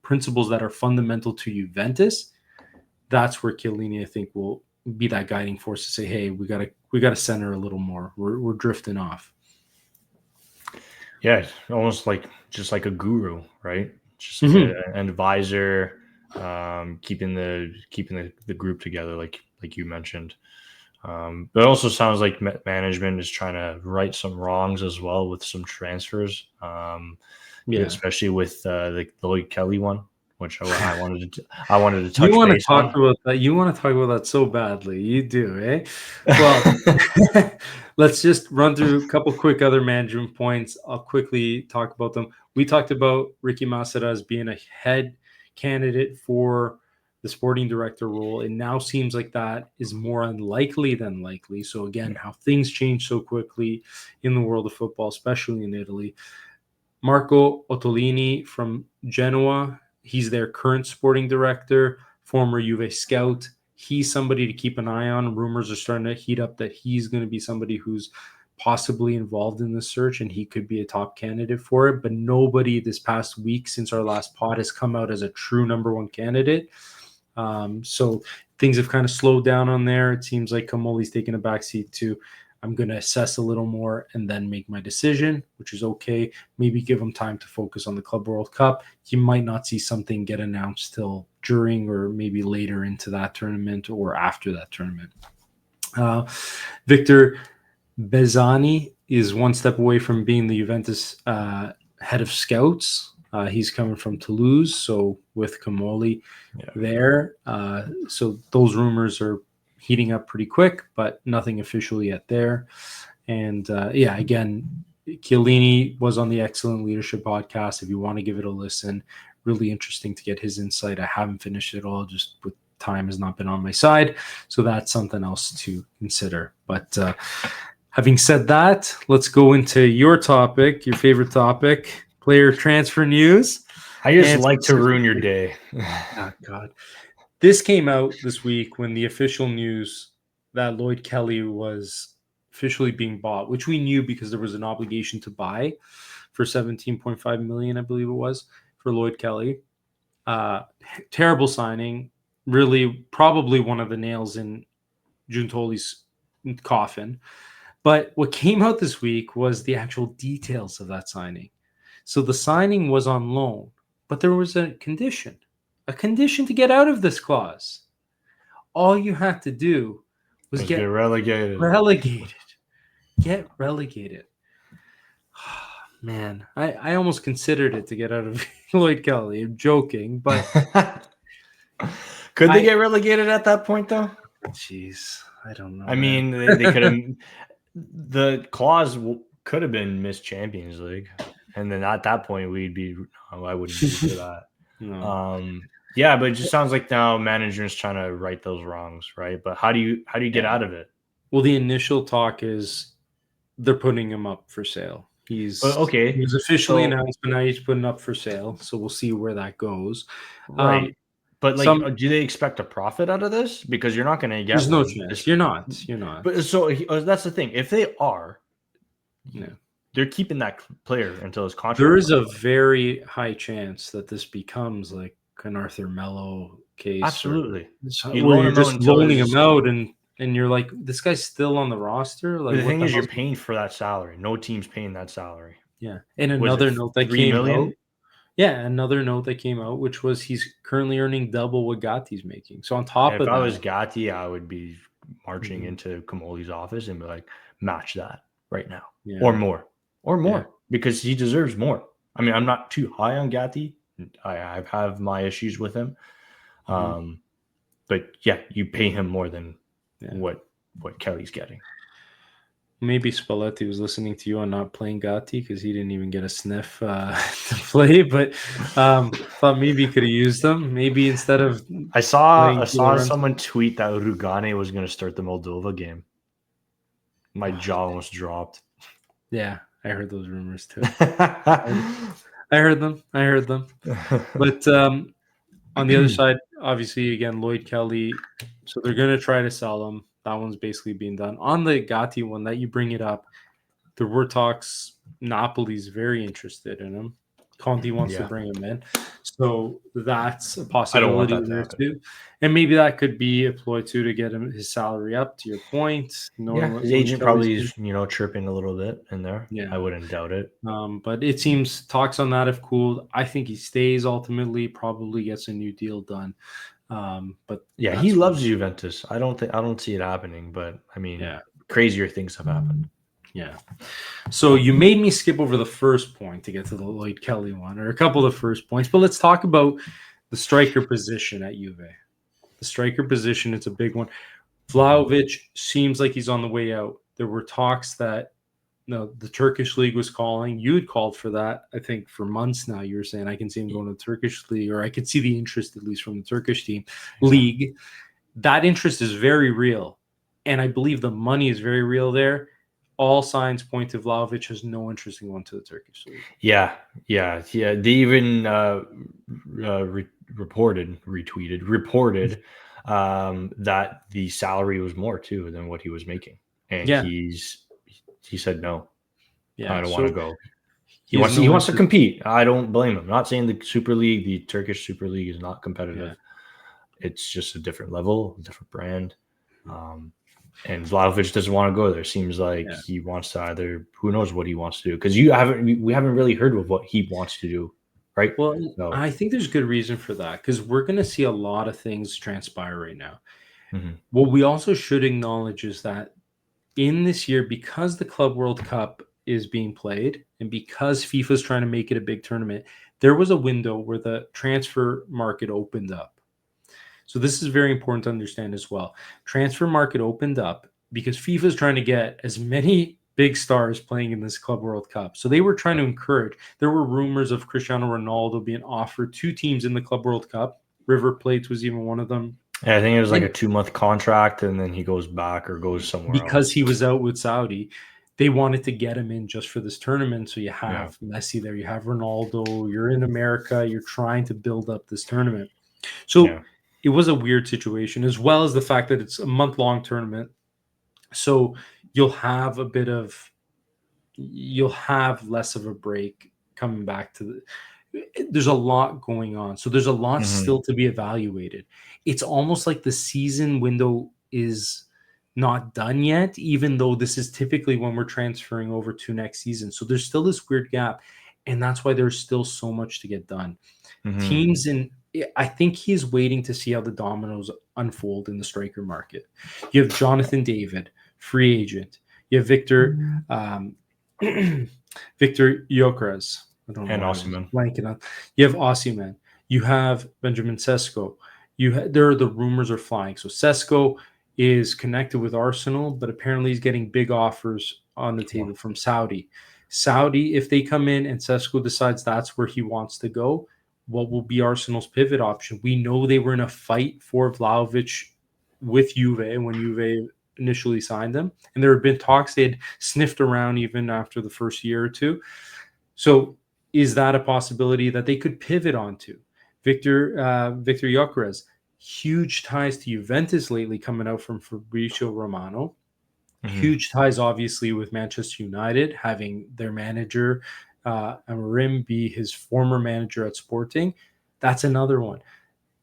principles that are fundamental to Juventus, that's where Chiellini, I think, will be that guiding force to say, hey, we gotta center a little more. We're drifting off. Yeah, almost just like a guru, right? Just like an advisor, keeping the group together, like you mentioned. But it also sounds like management is trying to right some wrongs as well with some transfers. Especially with the Lloyd Kelly one, which I wanted to touch you want base to talk on. about that. You want to talk about that so badly. You do, eh? Well, let's just run through a couple quick other management points. I'll quickly talk about them. We talked about Ricky Masera as being a head candidate for the sporting director role. It now seems like that is more unlikely than likely. So again, how things change so quickly in the world of football, especially in Italy. Marco Ottolini from Genoa, he's their current sporting director, former Juve scout. He's somebody to keep an eye on. Rumors are starting to heat up that he's going to be somebody who's possibly involved in this search, and he could be a top candidate for it. But nobody this past week since our last pod has come out as a true number one candidate. So things have kind of slowed down on there. It seems like Comolli's taking a backseat to, I'm going to assess a little more and then make my decision, which is okay. Maybe give him time to focus on the Club World Cup. You might not see something get announced till during or maybe later into that tournament or after that tournament. Victor Bezzani is one step away from being the Juventus head of scouts. He's coming from Toulouse, so with Comolli there. So those rumors are heating up pretty quick, but nothing official yet there. And again, Chiellini was on the Excellent Leadership podcast. If you want to give it a listen, really interesting to get his insight. I haven't finished it all, just with time has not been on my side. So that's something else to consider. But having said that, let's go into your topic, your favorite topic, player transfer news. I just like to ruin your day. Oh, God. This came out this week when the official news that Lloyd Kelly was officially being bought, which we knew because there was an obligation to buy for 17.5 million, I believe it was, for Lloyd Kelly. Terrible signing. Really, probably one of the nails in Giuntoli's coffin. But what came out this week was the actual details of that signing. So the signing was on loan, but there was a condition to get out of this clause. All you had to do was get relegated. Get relegated. Man, I almost considered it to get out of Lloyd Kelly. I'm joking, but could they get relegated at that point, though? Jeez, I don't know. I mean, they could have. The clause could have been Miss Champions League, and then at that point we'd be. I wouldn't be for that. No. Yeah, but it just sounds like now managers trying to right those wrongs, right? But how do you get out of it? Well, the initial talk is they're putting him up for sale. He Okay, was officially so announced, but now he's putting up for sale. So we'll see where that goes. right, but like, Some do they expect a profit out of this? Because you're not going to get There's no one. chance. You're not. You're not. But so that's the thing. If they are, Yeah. they're keeping that player until his contract. There is a very high chance that this becomes like an Arthur Mello case. Absolutely. You're just loaning him out and you're like, this guy's still on the roster. Like, the thing is, you're paying for that salary. No team's paying that salary. Yeah. And another note that came out. Yeah, another note that came out, which was he's currently earning double what Gatti's making. So on top of that, if I was Gatti, I would be marching into Comolli's office and be like, match that right now, or more, because he deserves more. I mean, I'm not too high on Gatti. I have my issues with him, but yeah, you pay him more than what Kelly's getting. Maybe Spalletti was listening to you on not playing Gatti because he didn't even get a sniff to play, but thought maybe he could have used them. Maybe instead of I saw someone tweet that Rugane was going to start the Moldova game. My jaw almost dropped. Yeah, I heard those rumors too. I heard them. But on the other side, obviously, again, Lloyd Kelly. So they're going to try to sell him. That one's basically being done. On the Gatti one that you bring it up, there were talks. Napoli's very interested in him. Conte wants to bring him in. So that's a possibility there too. And maybe that could be employed too to get him his salary up, to your point. His agent probably is, chirping a little bit in there. Yeah. I wouldn't doubt it. But it seems talks on that have cooled. I think he stays ultimately, probably gets a new deal done. But yeah, he loves Juventus. I don't see it happening, but I mean, crazier things have happened. Yeah. So you made me skip over the first point to get to the Lloyd Kelly one, or a couple of the first points, but let's talk about the striker position at Juve. The striker position, it's a big one. Vlahovic seems like he's on the way out. There were talks that the Turkish league was calling. You had called for that, I think, for months now. You were saying, I can see him going to the Turkish league, or I could see the interest, at least from the Turkish league. That interest is very real. And I believe the money is very real there. All signs point to Vlahovic has no interest in going to the Turkish league. Yeah. They even reported that the salary was more too than what he was making, and he said no. Yeah, I don't want to go. He wants to compete. I don't blame him. I'm not saying the Super League, the Turkish Super League, is not competitive. Yeah. It's just a different level, a different brand. And Vlahovic doesn't want to go there. Seems like he wants to either, who knows what he wants to do, because we haven't really heard of what he wants to do, right? Well, I think there's good reason for that, because we're going to see a lot of things transpire right now. Mm-hmm. What we also should acknowledge is that in this year, because the Club World Cup is being played and because FIFA is trying to make it a big tournament, there was a window where the transfer market opened up. So this is very important to understand as well. Transfer market opened up because FIFA is trying to get as many big stars playing in this Club World Cup. So they were trying to encourage. There were rumors of Cristiano Ronaldo being offered 2 teams in the Club World Cup. River Plate was even one of them. Yeah, I think it was like a 2-month contract, and then he goes back or goes somewhere because he was out with Saudi. They wanted to get him in just for this tournament. So you have Messi there, you have Ronaldo, you're in America, you're trying to build up this tournament. So it was a weird situation, as well as the fact that it's a month-long tournament. So you'll have less of a break coming back to there's a lot going on. So there's a lot still to be evaluated. It's almost like the season window is not done yet, even though this is typically when we're transferring over to next season. So there's still this weird gap. And that's why there's still so much to get done. Teams I think he's waiting to see how the dominoes unfold in the striker market. You have Jonathan David, free agent. You have Victor Gyökeres. And Osimhen. You have Osimhen. You have Benjamin Sesko. There are the rumors are flying. So Sesko is connected with Arsenal, but apparently he's getting big offers on the table from Saudi. Saudi, if they come in and Sesko decides that's where he wants to go, what will be Arsenal's pivot option? We know they were in a fight for Vlahovic with Juve when Juve initially signed them, and there had been talks they had sniffed around even after the first year or two. So is that a possibility that they could pivot onto? Victor Gyökeres, huge ties to Juventus lately coming out from Fabrizio Romano. Huge ties, obviously, with Manchester United, having their manager, Amorim, be his former manager at Sporting. That's another one.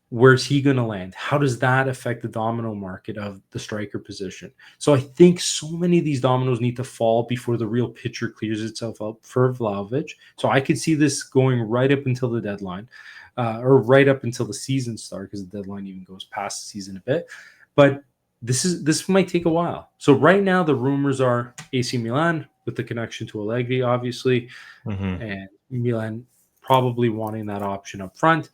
Where's he going to land? How does that affect the domino market of the striker position? So I think so many of these dominoes need to fall before the real picture clears itself up for Vlahovic. So I could see this going right up until the deadline, or right up until the season start, because the deadline even goes past the season a bit. But this might take a while. So right now the rumors are AC Milan with the connection to Allegri, obviously, and Milan probably wanting that option up front.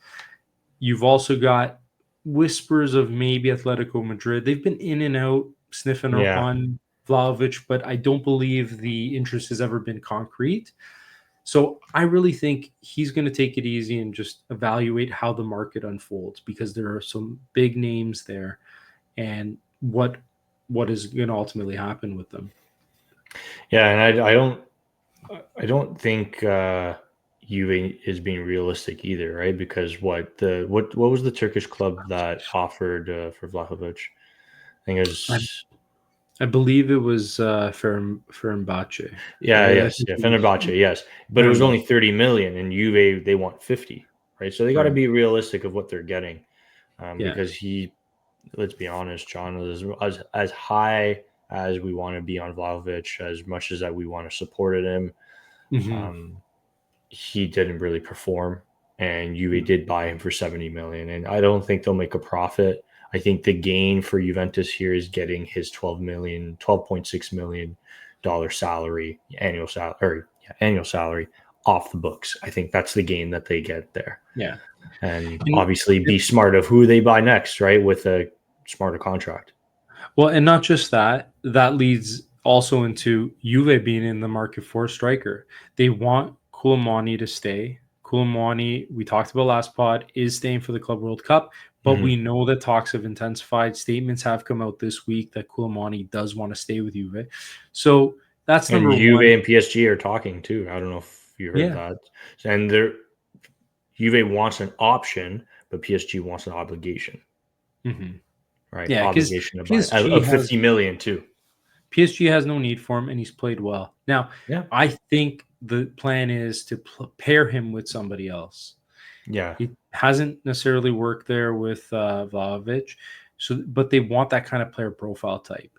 You've also got whispers of maybe Atletico Madrid. They've been in and out, sniffing on Vlahovic, but I don't believe the interest has ever been concrete. So I really think he's going to take it easy and just evaluate how the market unfolds, because there are some big names there, and what is going to ultimately happen with them. Yeah, and I don't think Juve is being realistic either, right? Because what was the Turkish club that offered for Vlahovic? I think it was. I believe it was Fenerbahce. Fenerbahce, yes, but it was only 30 million, and Juve they want 50, right? So they got to be realistic of what they're getting, because let's be honest, John, as high as we want to be on Vlahovic, as much as that we want to support him. He didn't really perform, and Juve did buy him for 70 million, and I don't think they'll make a profit. I think the gain for Juventus here is getting his $12.6 million salary, annual salary off the books. I think that's the gain that they get there. Yeah. And obviously be smart of who they buy next, right? With a smarter contract. Well, and not just that leads also into Juve being in the market for a striker. They want Colomani to stay. Colomani, we talked about last pod, is staying for the Club World Cup, but we know that talks have intensified. Statements have come out this week that Colomani does want to stay with Juve. So that's number one. Juve and PSG are talking too. I don't know if you heard that. And Juve wants an option, but PSG wants an obligation. Right? Yeah, obligation of 50 million too. PSG has no need for him, and he's played well. Now, I think the plan is to pair him with somebody else. Yeah, it hasn't necessarily worked there with Vlahovic, but they want that kind of player profile type.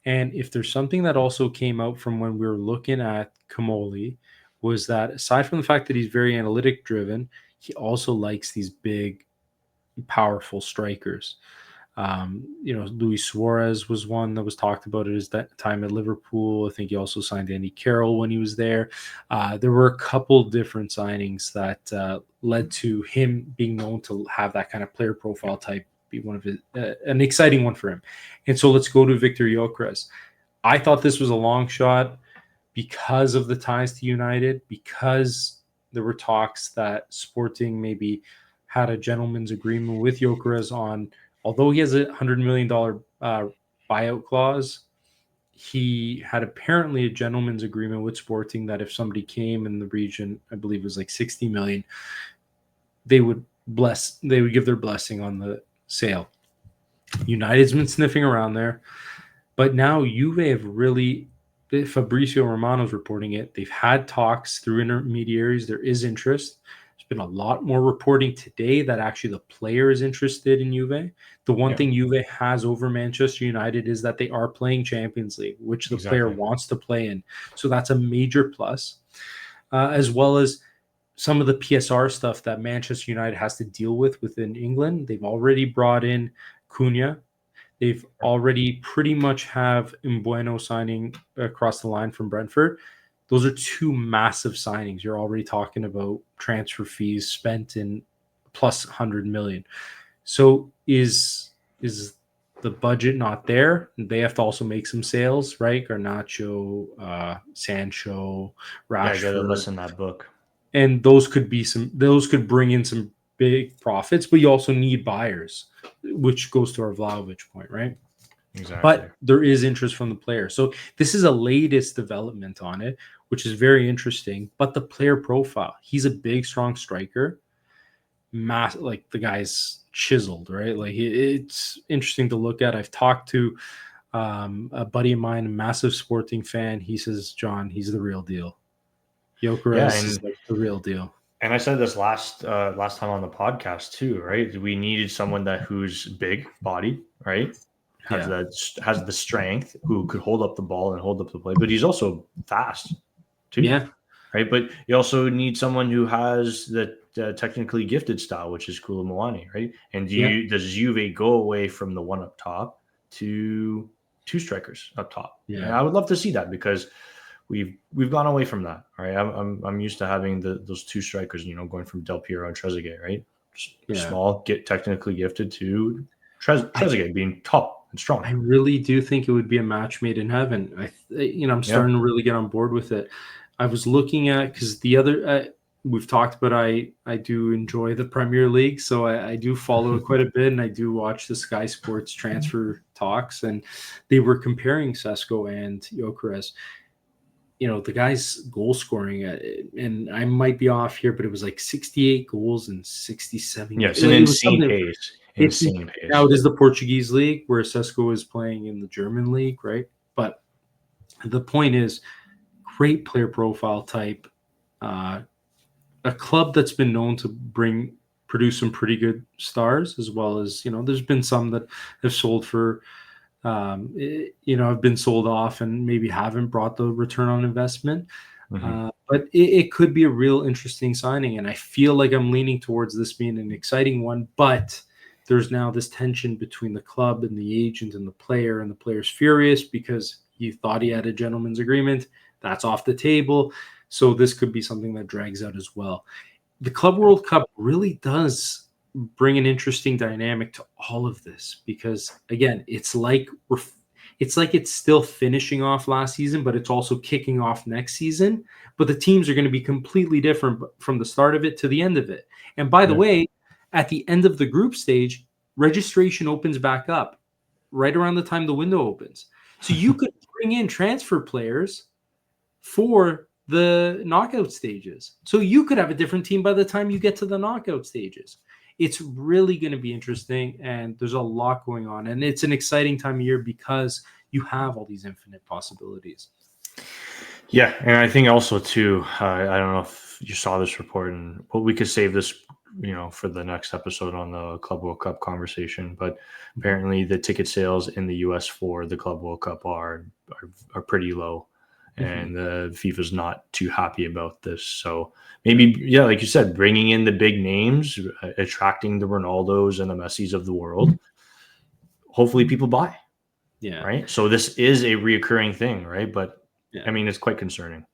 And if there's something that also came out from when we were looking at Comolli, was that aside from the fact that he's very analytic driven, he also likes these big, powerful strikers. Luis Suarez was one that was talked about at his time at Liverpool. I think he also signed Andy Carroll when he was there. There were a couple different signings that led to him being known to have that kind of player profile type be one of his, an exciting one for him. And so let's go to Victor Gyökeres. I thought this was a long shot because of the ties to United, because there were talks that Sporting maybe had a gentleman's agreement with Gyökeres on, although he has a $100 million buyout clause, he had apparently a gentleman's agreement with Sporting that if somebody came in the region, I believe it was like 60 million, they would give their blessing on the sale. United's been sniffing around there, but now Juve have really, Fabrizio Romano's reporting it, they've had talks through intermediaries. There is interest. There's been a lot more reporting today that actually the player is interested in Juve. The one thing Juve has over Manchester United is that they are playing Champions League, which the player wants to play in. So that's a major plus, as well as some of the PSR stuff that Manchester United has to deal with within England. They've already brought in Cunha. They've already pretty much have Mbueno signing across the line from Brentford. Those are two massive signings. You're already talking about transfer fees spent in plus 100 million. So is the budget not there? They have to also make some sales, right? Garnacho, Sancho, Rashford. I gotta listen to that book. And those could bring in some big profits, but you also need buyers, which goes to our Vlahovic point, right? Exactly. But there is interest from the player. So this is a latest development on it, which is very interesting. But the player profile, he's a big, strong striker. Like the guy's chiseled, right? Like it's interesting to look at. I've talked to a buddy of mine, a massive Sporting fan. He says, John, he's the real deal. Gyökeres is like the real deal. And I said this last time on the podcast too, right? We needed someone who's big bodied, right? Has the strength, who could hold up the ball and hold up the play, but he's also fast too. Yeah. Right. But you also need someone who has the technically gifted style, which is Kolo Muani, right? And does Juve go away from the one up top to two strikers up top? Yeah. And I would love to see that, because we've gone away from that. Right. I'm used to having those two strikers, going from Del Piero and Trezeguet, right? Small, get technically gifted, to Trezeguet being top and strong. I really do think it would be a match made in heaven. I'm starting to really get on board with it. I was looking at, because the other we've talked about, I do enjoy the Premier League, so I do follow it quite a bit, and I do watch the Sky Sports transfer talks, and they were comparing Sesko and Gyökeres. The guy's goal scoring, and I might be off here, but it was like 68 goals and 67. Yes, an insane pace. Insane pace. Now it is the Portuguese league, where Sesko is playing in the German league, right? But the point is, great player profile type, a club that's been known to produce some pretty good stars, as well as, there's been some that have sold for, have been sold off and maybe haven't brought the return on investment. Mm-hmm. But it could be a real interesting signing. And I feel like I'm leaning towards this being an exciting one, but there's now this tension between the club and the agent and the player, and the player's furious because he thought he had a gentleman's agreement. That's off the table. So this could be something that drags out as well. The Club World Cup really does bring an interesting dynamic to all of this, because again, it's like it's still finishing off last season, but it's also kicking off next season. But the teams are going to be completely different from the start of it to the end of it. And by the way, at the end of the group stage, registration opens back up right around the time the window opens. So you could bring in transfer players for the knockout stages. So you could have a different team by the time you get to the knockout stages. It's really going to be interesting, and there's a lot going on. And it's an exciting time of year because you have all these infinite possibilities. Yeah, and I think also too, I don't know if you saw this report, and we could save this, for the next episode on the Club World Cup conversation. But apparently, the ticket sales in the U.S. for the Club World Cup are pretty low, and the FIFA's not too happy about this. So maybe, like you said, bringing in the big names, attracting the Ronaldos and the Messis of the world. Hopefully, people buy. Yeah. Right. So this is a reoccurring thing, right? But I mean, it's quite concerning.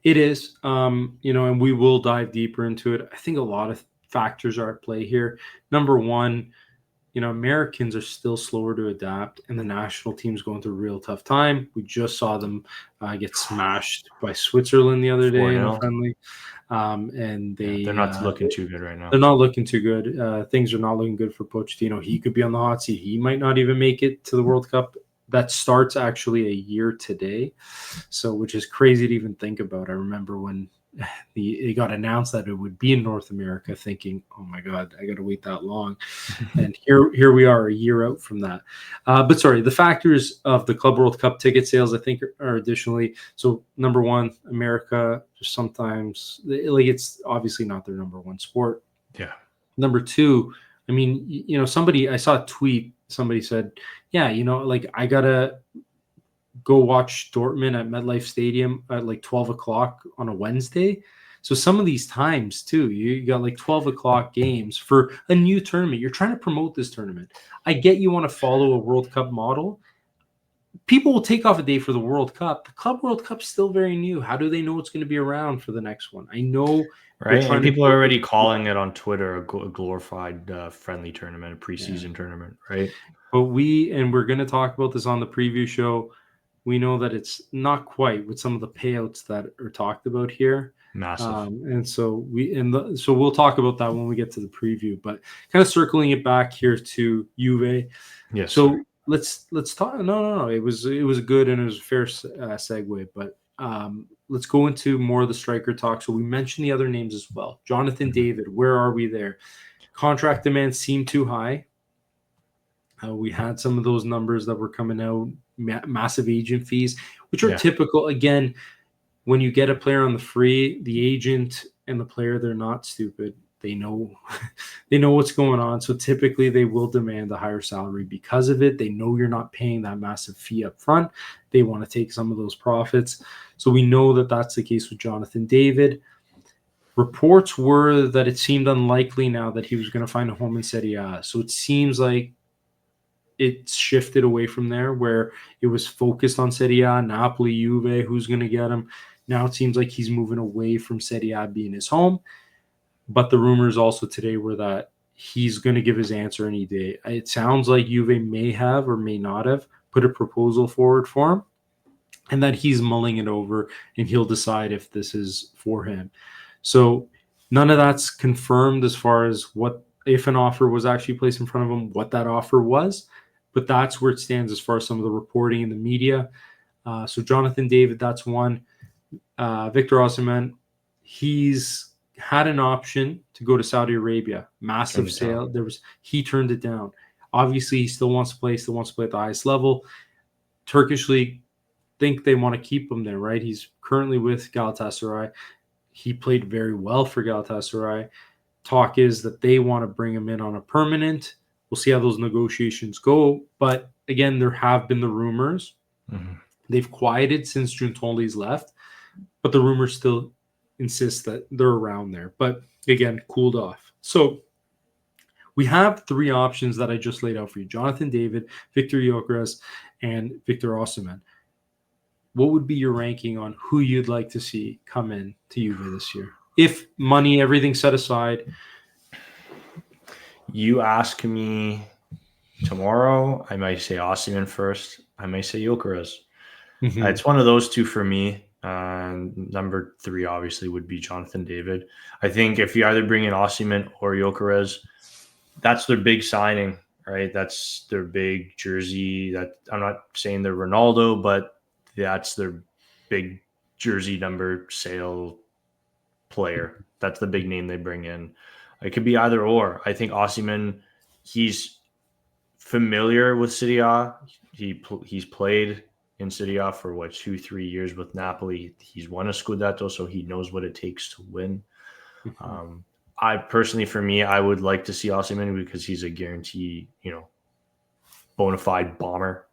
It is, and we will dive deeper into it. I think a lot of factors are at play here. Number one, Americans are still slower to adapt, and the national team's going through a real tough time. We just saw them get smashed by Switzerland the other day in a friendly, and they're not looking too good right now. They're not looking too good. Things are not looking good for Pochettino. He could be on the hot seat. He might not even make it to the World Cup. That starts actually a year today, so which is crazy to even think about. I remember when it got announced that it would be in North America, thinking, "Oh my God, I got to wait that long." And here we are, a year out from that. But sorry, the factors of the Club World Cup ticket sales, I think, are additionally. So number one, America just sometimes it's obviously not their number one sport. Yeah. Number two, I mean, I saw a tweet. Somebody said, yeah, I got to go watch Dortmund at MetLife Stadium at like 12 o'clock on a Wednesday. So some of these times too, you got like 12 o'clock games for a new tournament. You're trying to promote this tournament. I get you want to follow a World Cup model. People will take off a day for the World Cup. The Club World Cup's still very new. How do they know it's going to be around for the next one? I know. Right, and people are already calling it on Twitter a glorified friendly tournament, a preseason tournament, right? But we're going to talk about this on the preview show. We know that it's not quite with some of the payouts that are talked about here. Massive. And so so we'll talk about that when we get to the preview. But kind of circling it back here to Juve. Yes. So Sir. let's talk. No. It was good and it was a fair segue. But let's go into more of the striker talk. So we mentioned the other names as well. Jonathan David, where are we there? Contract demands seem too high. We had some of those numbers that were coming out, massive agent fees, which are typical. Again, when you get a player on the free, the agent and the player, they're not stupid. They know what's going on. So typically they will demand a higher salary because of it. They know you're not paying that massive fee up front. They want to take some of those profits. So we know that that's the case with Jonathan David. Reports were that it seemed unlikely now that he was going to find a home in Serie A. So it seems like it shifted away from there where it was focused on Serie A, Napoli, Juve, who's going to get him. Now it seems like he's moving away from Serie A being his home. But the rumors also today were that he's going to give his answer any day. It sounds like Juve may have or may not have put a proposal forward for him and that he's mulling it over and he'll decide if this is for him. So none of that's confirmed as far as if an offer was actually placed in front of him, what that offer was. But that's where it stands as far as some of the reporting in the media. So Jonathan David, that's one. Victor Osimhen, he's had an option to go to Saudi Arabia. Massive sale. He turned it down. Obviously, he still wants to play at the highest level. Turkish league think they want to keep him there, right? He's currently with Galatasaray. He played very well for Galatasaray. Talk is that they want to bring him in on a permanent. We'll see how those negotiations go. But again, there have been the rumors. Mm-hmm. They've quieted since Giuntoli's left, but the rumors still insist that they're around there. But again, cooled off. So we have three options that I just laid out for you. Jonathan David, Victor Gyökeres, and Victor Osimhen. What would be your ranking on who you'd like to see come in to Juve this year? If money, everything set aside. You ask me tomorrow, I might say Osimhen first. I might say Gyökeres. Mm-hmm. It's one of those two for me. Number three, obviously, would be Jonathan David. I think if you either bring in Osimhen or Gyökeres, that's their big signing, right? That's their big jersey. That I'm not saying they're Ronaldo, but that's their big jersey number sale player. That's the big name they bring in. It could be either or. I think Osimhen, he's familiar with Serie A. He's played in Serie A for 2-3 years with Napoli. He's won a Scudetto, so he knows what it takes to win. Mm-hmm. I personally, for me, I would like to see Osimhen because he's a guarantee, bona fide bomber.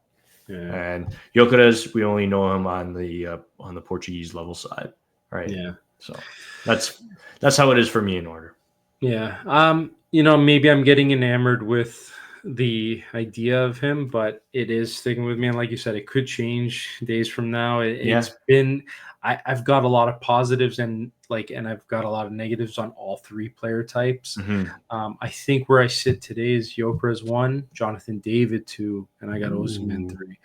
Yeah. And Gyökeres, we only know him on the Portuguese level side, right? Yeah. So that's how it is for me in order. Yeah. Maybe I'm getting enamored with the idea of him, but it is sticking with me. And like you said, it could change days from now. It's been, I've got a lot of positives and I've got a lot of negatives on all three player types. Mm-hmm. I think where I sit today is Gyökeres 1, Jonathan David 2, and I got Osimhen 3.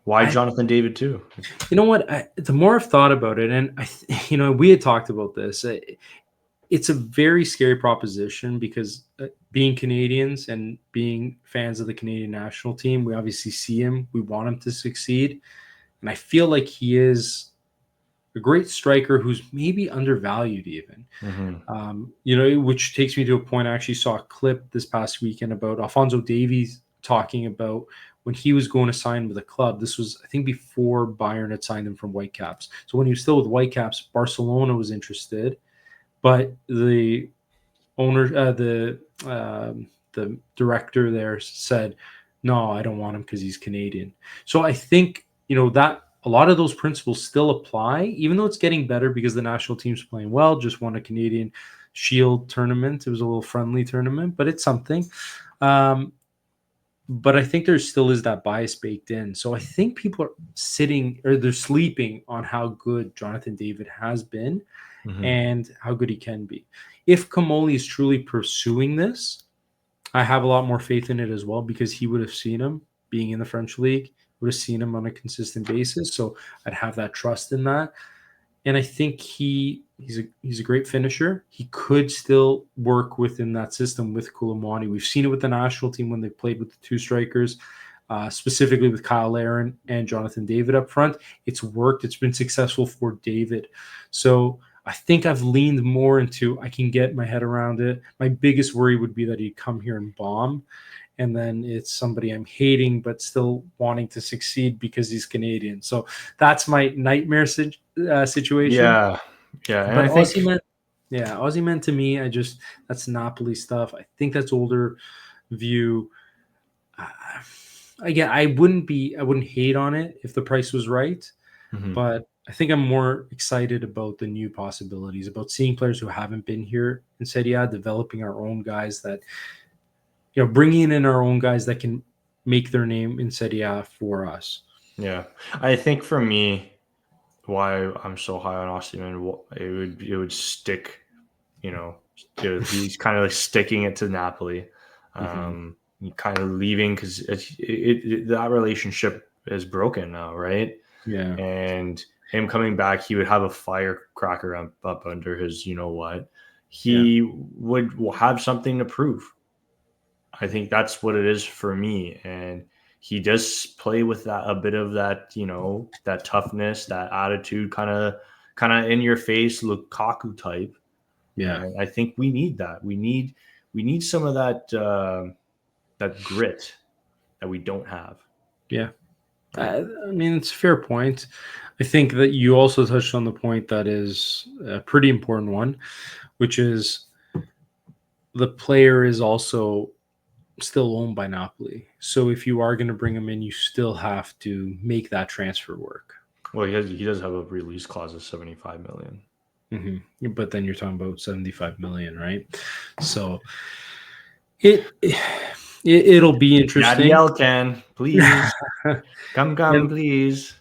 Why Jonathan David 2? You know what? The more I've thought about it, and we had talked about this, it's a very scary proposition because being Canadians and being fans of the Canadian national team, we obviously see him. We want him to succeed. And I feel like he is a great striker who's maybe undervalued even. Mm-hmm. Which takes me to a point. I actually saw a clip this past weekend about Alphonso Davies talking about when he was going to sign with a club. This was, I think, before Bayern had signed him from Whitecaps. So when he was still with Whitecaps, Barcelona was interested. But the owner, the director there said, no, I don't want him because he's Canadian. So I think, that a lot of those principles still apply, even though it's getting better because the national team's playing well, just won a Canadian Shield tournament. It was a little friendly tournament, but it's something. But I think there still is that bias baked in. So I think people are they're sleeping on how good Jonathan David has been. Mm-hmm. And how good he can be. If Comolli is truly pursuing this, I have a lot more faith in it as well because he would have seen him being in the French league, would have seen him on a consistent basis. So I'd have that trust in that. And I think he's a great finisher. He could still work within that system with Koulibaly. We've seen it with the national team when they played with the two strikers, specifically with Kyle Larin and Jonathan David up front. It's worked. It's been successful for David. So I think I've leaned more into I can get my head around it. My biggest worry would be that he'd come here and bomb. And then it's somebody I'm hating, but still wanting to succeed because he's Canadian. So that's my nightmare situation. Yeah. And But I think Ozyman to me, that's Napoli stuff. I think that's older view. Again, I wouldn't hate on it if the price was right, but I think I'm more excited about the new possibilities, about seeing players who haven't been here in Serie A, developing our own guys that, bringing in our own guys that can make their name in Serie A for us. Yeah, I think for me, why I'm so high on Osimhen, it would stick. He's kind of like sticking it to Napoli, kind of leaving because that relationship is broken now, right? Yeah, and him coming back, he would have a firecracker up under his. You know what? He would have something to prove. I think that's what it is for me, and he does play with a bit of that, that toughness, that attitude, kind of in your face, Lukaku type. yeah. And I think we need that. We need some of that grit that we don't have. Yeah. I mean, it's a fair point. I think that you also touched on the point that is a pretty important one, which is the player is also still owned by Napoli. So if you are going to bring him in, you still have to make that transfer work. Well, he does have a release clause of 75 million. But then you're talking about 75 million, right? So it'll be interesting. Yadiel can, please. come, please.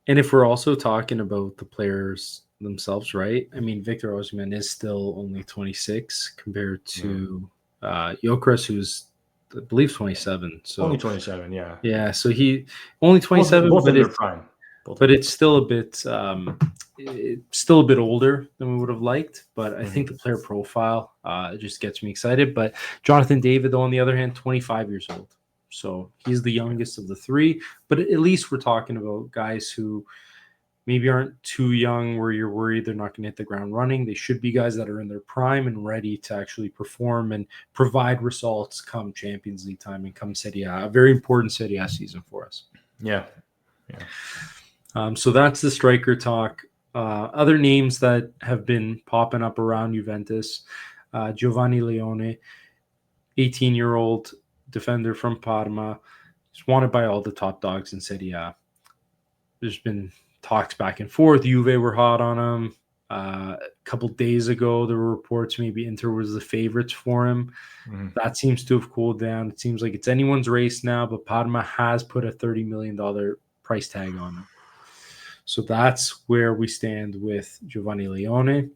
And if we're also talking about the players themselves, right? I mean, Victor Osimhen is still only 26 compared to Gyökeres, who's I believe 27. So only 27, yeah. Yeah, so he only 27, both but in their prime. It's still a bit older than we would have liked. But I think the player profile just gets me excited. But Jonathan David, though, on the other hand, 25 years old. So he's the youngest of the three. But at least we're talking about guys who maybe aren't too young where you're worried they're not going to hit the ground running. They should be guys that are in their prime and ready to actually perform and provide results come Champions League time and come Serie A, a very important Serie A season for us. Yeah. So that's the striker talk. Other names that have been popping up around Juventus, Giovanni Leone, 18-year-old defender from Parma. He's wanted by all the top dogs in Serie A. There's been talks back and forth. Juve were hot on him. A couple days ago, there were reports maybe Inter was the favorites for him. That seems to have cooled down. It seems like it's anyone's race now, but Parma has put a $30 million price tag on him. So that's where we stand with Giovanni Leone.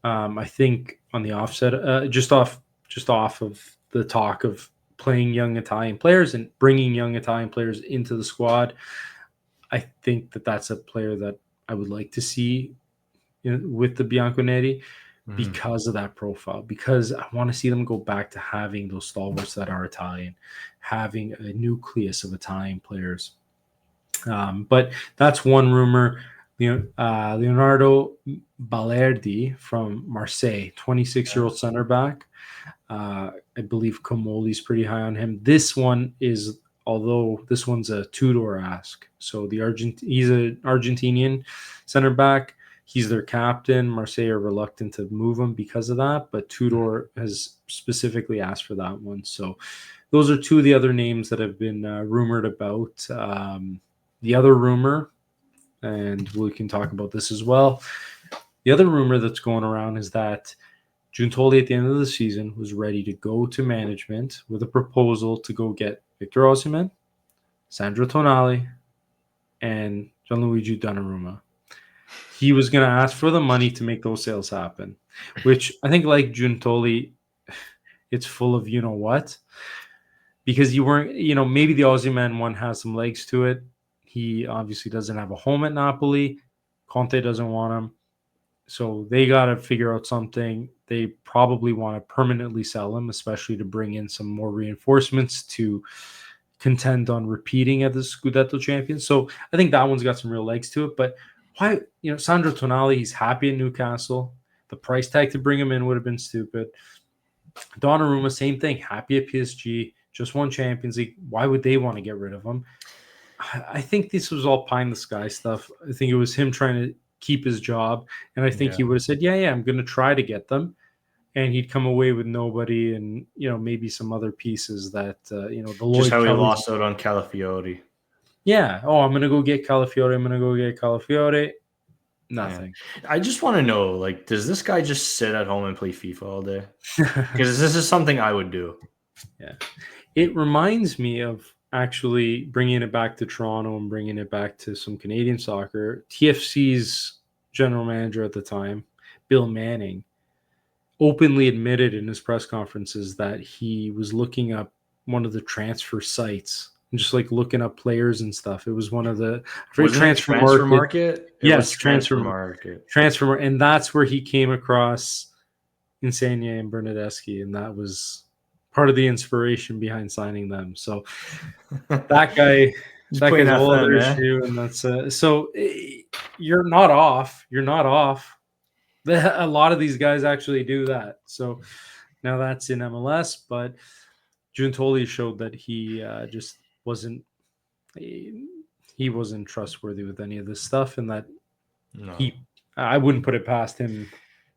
I think on the offset, just off of the talk of playing young Italian players and bringing young Italian players into the squad, I think that that's a player that I would like to see with the Bianconeri because of that profile, because I want to see them go back to having those stalwarts that are Italian, having a nucleus of Italian players. But that's one rumor. Leonardo Balerdi from Marseille, 26-year-old center back. I believe Comolli is pretty high on him. This one is, although this one's a Tudor ask. So he's an Argentinian center back. He's their captain. Marseille are reluctant to move him because of that, but Tudor has specifically asked for that one. So those are two of the other names that have been rumored about. The other rumor, and we can talk about this as well, the other rumor that's going around is that Giuntoli at the end of the season was ready to go to management with a proposal to go get Victor Osimhen, Sandro Tonali, and Gianluigi Donnarumma. He was going to ask for the money to make those sales happen, which I think, like Giuntoli, it's full of you-know-what, because you weren't, maybe the Osimhen one has some legs to it. He obviously doesn't have a home at Napoli. Conte doesn't want him. So they got to figure out something. They probably want to permanently sell him, especially to bring in some more reinforcements to contend on repeating at the Scudetto champion. So I think that one's got some real legs to it. But why, Sandro Tonali, he's happy in Newcastle. The price tag to bring him in would have been stupid. Donnarumma, same thing, happy at PSG, just won Champions League. Why would they want to get rid of him? I think this was all pie in the sky stuff. I think it was him trying to keep his job. And I think he would have said, yeah, I'm going to try to get them. And he'd come away with nobody and, maybe some other pieces that, the Lloyd Just how he Kelly lost out on Calafiori. Yeah. Oh, I'm going to go get Calafiore. Nothing. Man. I just want to know, does this guy just sit at home and play FIFA all day? Because this is something I would do. Yeah. It reminds me of actually bringing it back to Toronto and bringing it back to some Canadian soccer. TFC's general manager at the time, Bill Manning, openly admitted in his press conferences that he was looking up one of the transfer sites and just looking up players and stuff. It was one of the transfer market. Yes, transfer market. And that's where he came across Insigne and Bernardeschi, and that was part of the inspiration behind signing them. So that guy's a whole other issue, and that's so you're not off. A lot of these guys actually do that. So now that's in MLS, but Giuntoli showed that he just wasn't. He wasn't trustworthy with any of this stuff, and that I wouldn't put it past him.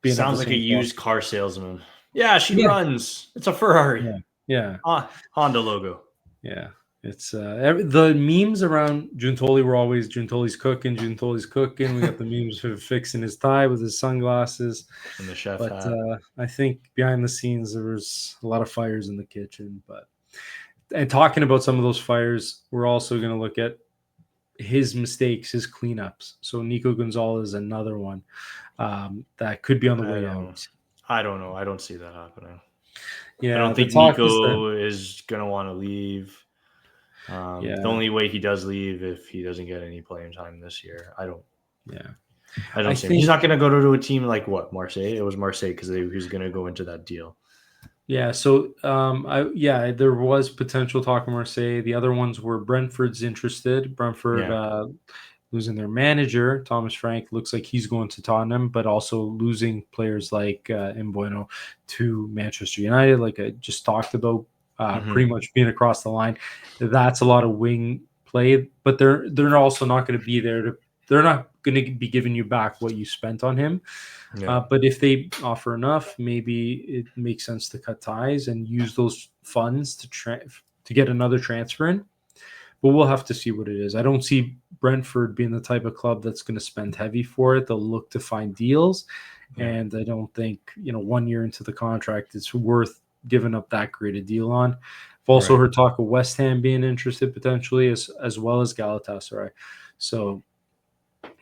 Sounds like a used car salesman. Yeah, she runs. It's a Ferrari. Yeah. Honda logo. Yeah. It's the memes around Giuntoli were always Giuntoli's cooking. We got the memes of fixing his tie with his sunglasses and the chef hat. But I think behind the scenes there was a lot of fires in the kitchen. And talking about some of those fires, we're also going to look at his mistakes, his cleanups. So Nico Gonzalez, another one that could be on the way out. I don't know. I don't see that happening. Yeah, I don't think Nico is going to want to leave. The only way he does leave if he doesn't get any playing time this year. I don't see him. He's not going to go to a team like what, Marseille? It was Marseille because he was going to go into that deal. Yeah, so there was potential talk of Marseille. The other ones were Brentford's interested. Brentford losing their manager, Thomas Frank, looks like he's going to Tottenham, but also losing players like Mbueno to Manchester United, like I just talked about, pretty much being across the line. That's a lot of wing play, but they're also not going to be there they're not going to be giving you back what you spent on him. But if they offer enough, maybe it makes sense to cut ties and use those funds to get another transfer in. But we'll have to see what it is. I don't see Brentford being the type of club that's going to spend heavy for it. They'll look to find deals. And I don't think, 1 year into the contract, it's worth giving up that great a deal on. I've also heard talk of West Ham being interested potentially as well as Galatasaray. So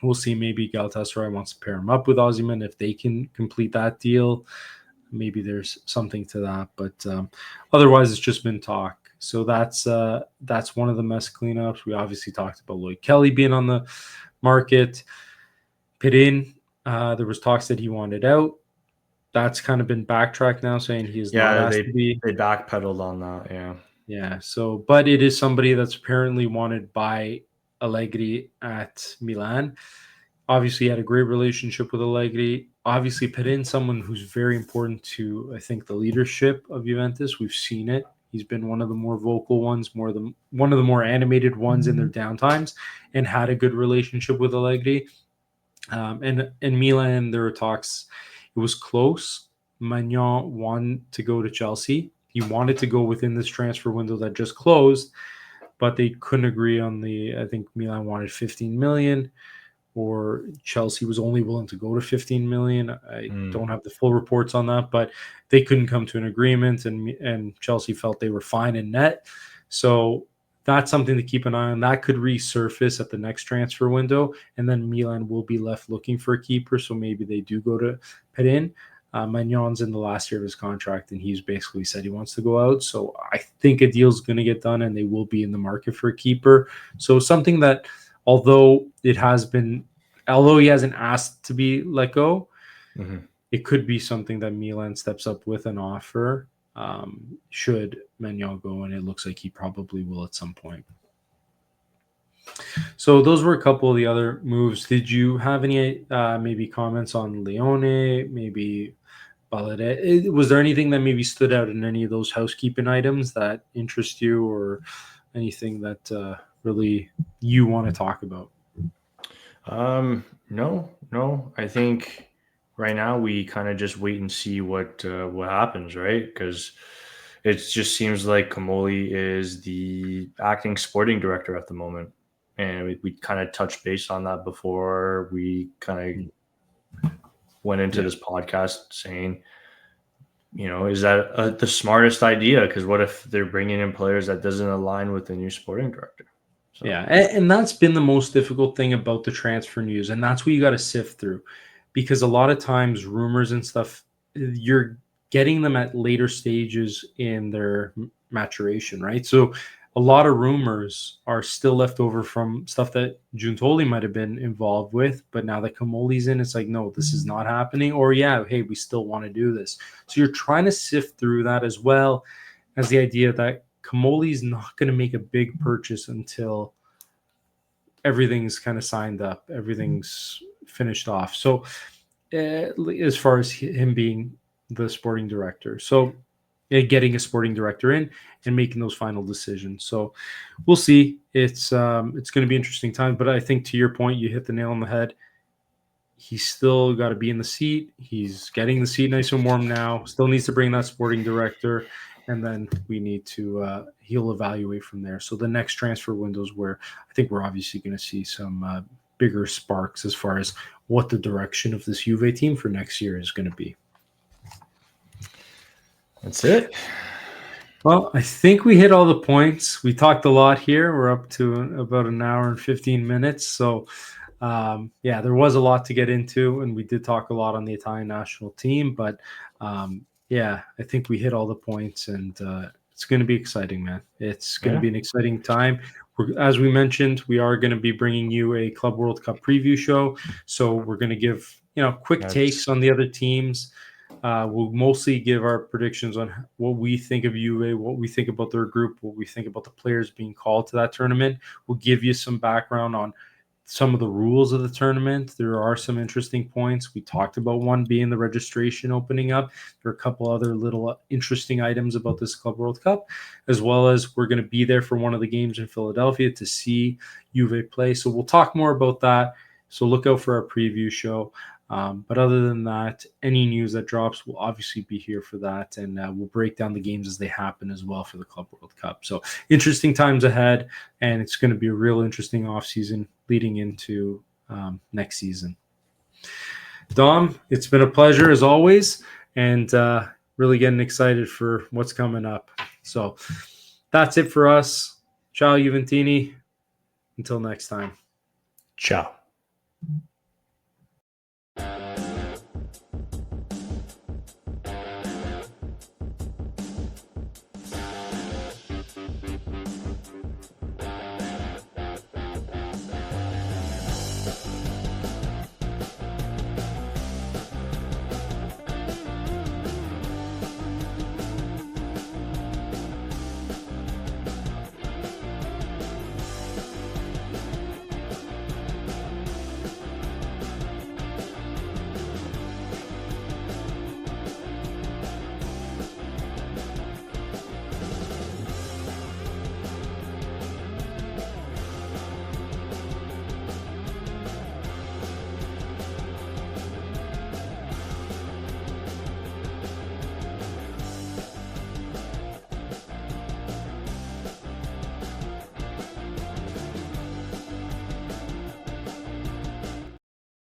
we'll see. Maybe Galatasaray wants to pair him up with Osimhen. If they can complete that deal, maybe there's something to that. But otherwise, it's just been talk. So that's one of the mess cleanups. We obviously talked about Lloyd Kelly being on the market. Perin, there was talks that he wanted out. That's kind of been backtracked now, saying he is not asked to be. They backpedaled on that, Yeah. So, but it is somebody that's apparently wanted by Allegri at Milan. Obviously, he had a great relationship with Allegri. Obviously, Perin, someone who's very important to, I think, the leadership of Juventus. We've seen it. He's been one of the more vocal ones, one of the more animated ones in their downtimes, and had a good relationship with Allegri. And in Milan, there were talks. It was close. Maignan wanted to go to Chelsea. He wanted to go within this transfer window that just closed, but they couldn't agree on I think Milan wanted 15 million, or Chelsea was only willing to go to 15 million. I don't have the full reports on that, but they couldn't come to an agreement, and Chelsea felt they were fine in net. So that's something to keep an eye on. That could resurface at the next transfer window, and then Milan will be left looking for a keeper, so maybe they do go to Perin. Magnon's in the last year of his contract, and he's basically said he wants to go out. So I think a deal's going to get done, and they will be in the market for a keeper. So something that, although it has been although he hasn't asked to be let go, Mm-hmm. it could be something that Milan steps up with an offer. Should Maignan go, and it looks like he probably will at some point. So those were a couple of the other moves. Did you have any maybe comments on Leone, maybe Balade? Was there anything that maybe stood out in any of those housekeeping items that interest you, or anything that really you want to talk about? No. I think right now we kind of just wait and see what happens, right? Because it just seems like Comolli is the acting sporting director at the moment, and we kind of touched base on that before we kind of went into this podcast, saying, is that the smartest idea? Because what if they're bringing in players that doesn't align with the new sporting director? So. Yeah, and that's been the most difficult thing about the transfer news, and that's what you got to sift through, because a lot of times rumors and stuff, you're getting them at later stages in their maturation, right? So a lot of rumors are still left over from stuff that Giuntoli might have been involved with, but now that Comolli's in, it's like, no, this is not happening, or yeah, hey, we still want to do this. So you're trying to sift through that, as well as the idea that Comolli's not going to make a big purchase until everything's kind of signed up, everything's finished off. So as far as him being the sporting director, so getting a sporting director in and making those final decisions. So we'll see. It's going to be interesting time, but I think to your point, you hit the nail on the head. He's still got to be in the seat. He's getting the seat nice and warm now. Still needs to bring that sporting director, and then we need to he'll evaluate from there. So the next transfer window is where I think we're obviously going to see some bigger sparks as far as what the direction of this Juve team for next year is going to be. That's it. Well, I think we hit all the points. We talked a lot here. We're up to about an hour and 15 minutes. So there was a lot to get into, and we did talk a lot on the Italian national team, but I think we hit all the points, and it's going to be exciting, man. It's going to be an exciting time. As we mentioned, we are going to be bringing you a Club World Cup preview show, so we're going to give quick takes on the other teams. We'll mostly give our predictions on what we think of Juve, what we think about their group, what we think about the players being called to that tournament. We'll give you some background on some of the rules of the tournament. There are some interesting points. We talked about one being the registration opening up. There are a couple other little interesting items about this Club World Cup, as well as we're going to be there for one of the games in Philadelphia to see Juve play. So we'll talk more about that. So look out for our preview show. But other than that, any news that drops, we'll obviously be here for that, and we'll break down the games as they happen as well for the Club World Cup. So interesting times ahead, and it's going to be a real interesting offseason leading into next season. Dom, it's been a pleasure as always, and really getting excited for what's coming up. So that's it for us. Ciao, Juventini. Until next time. Ciao.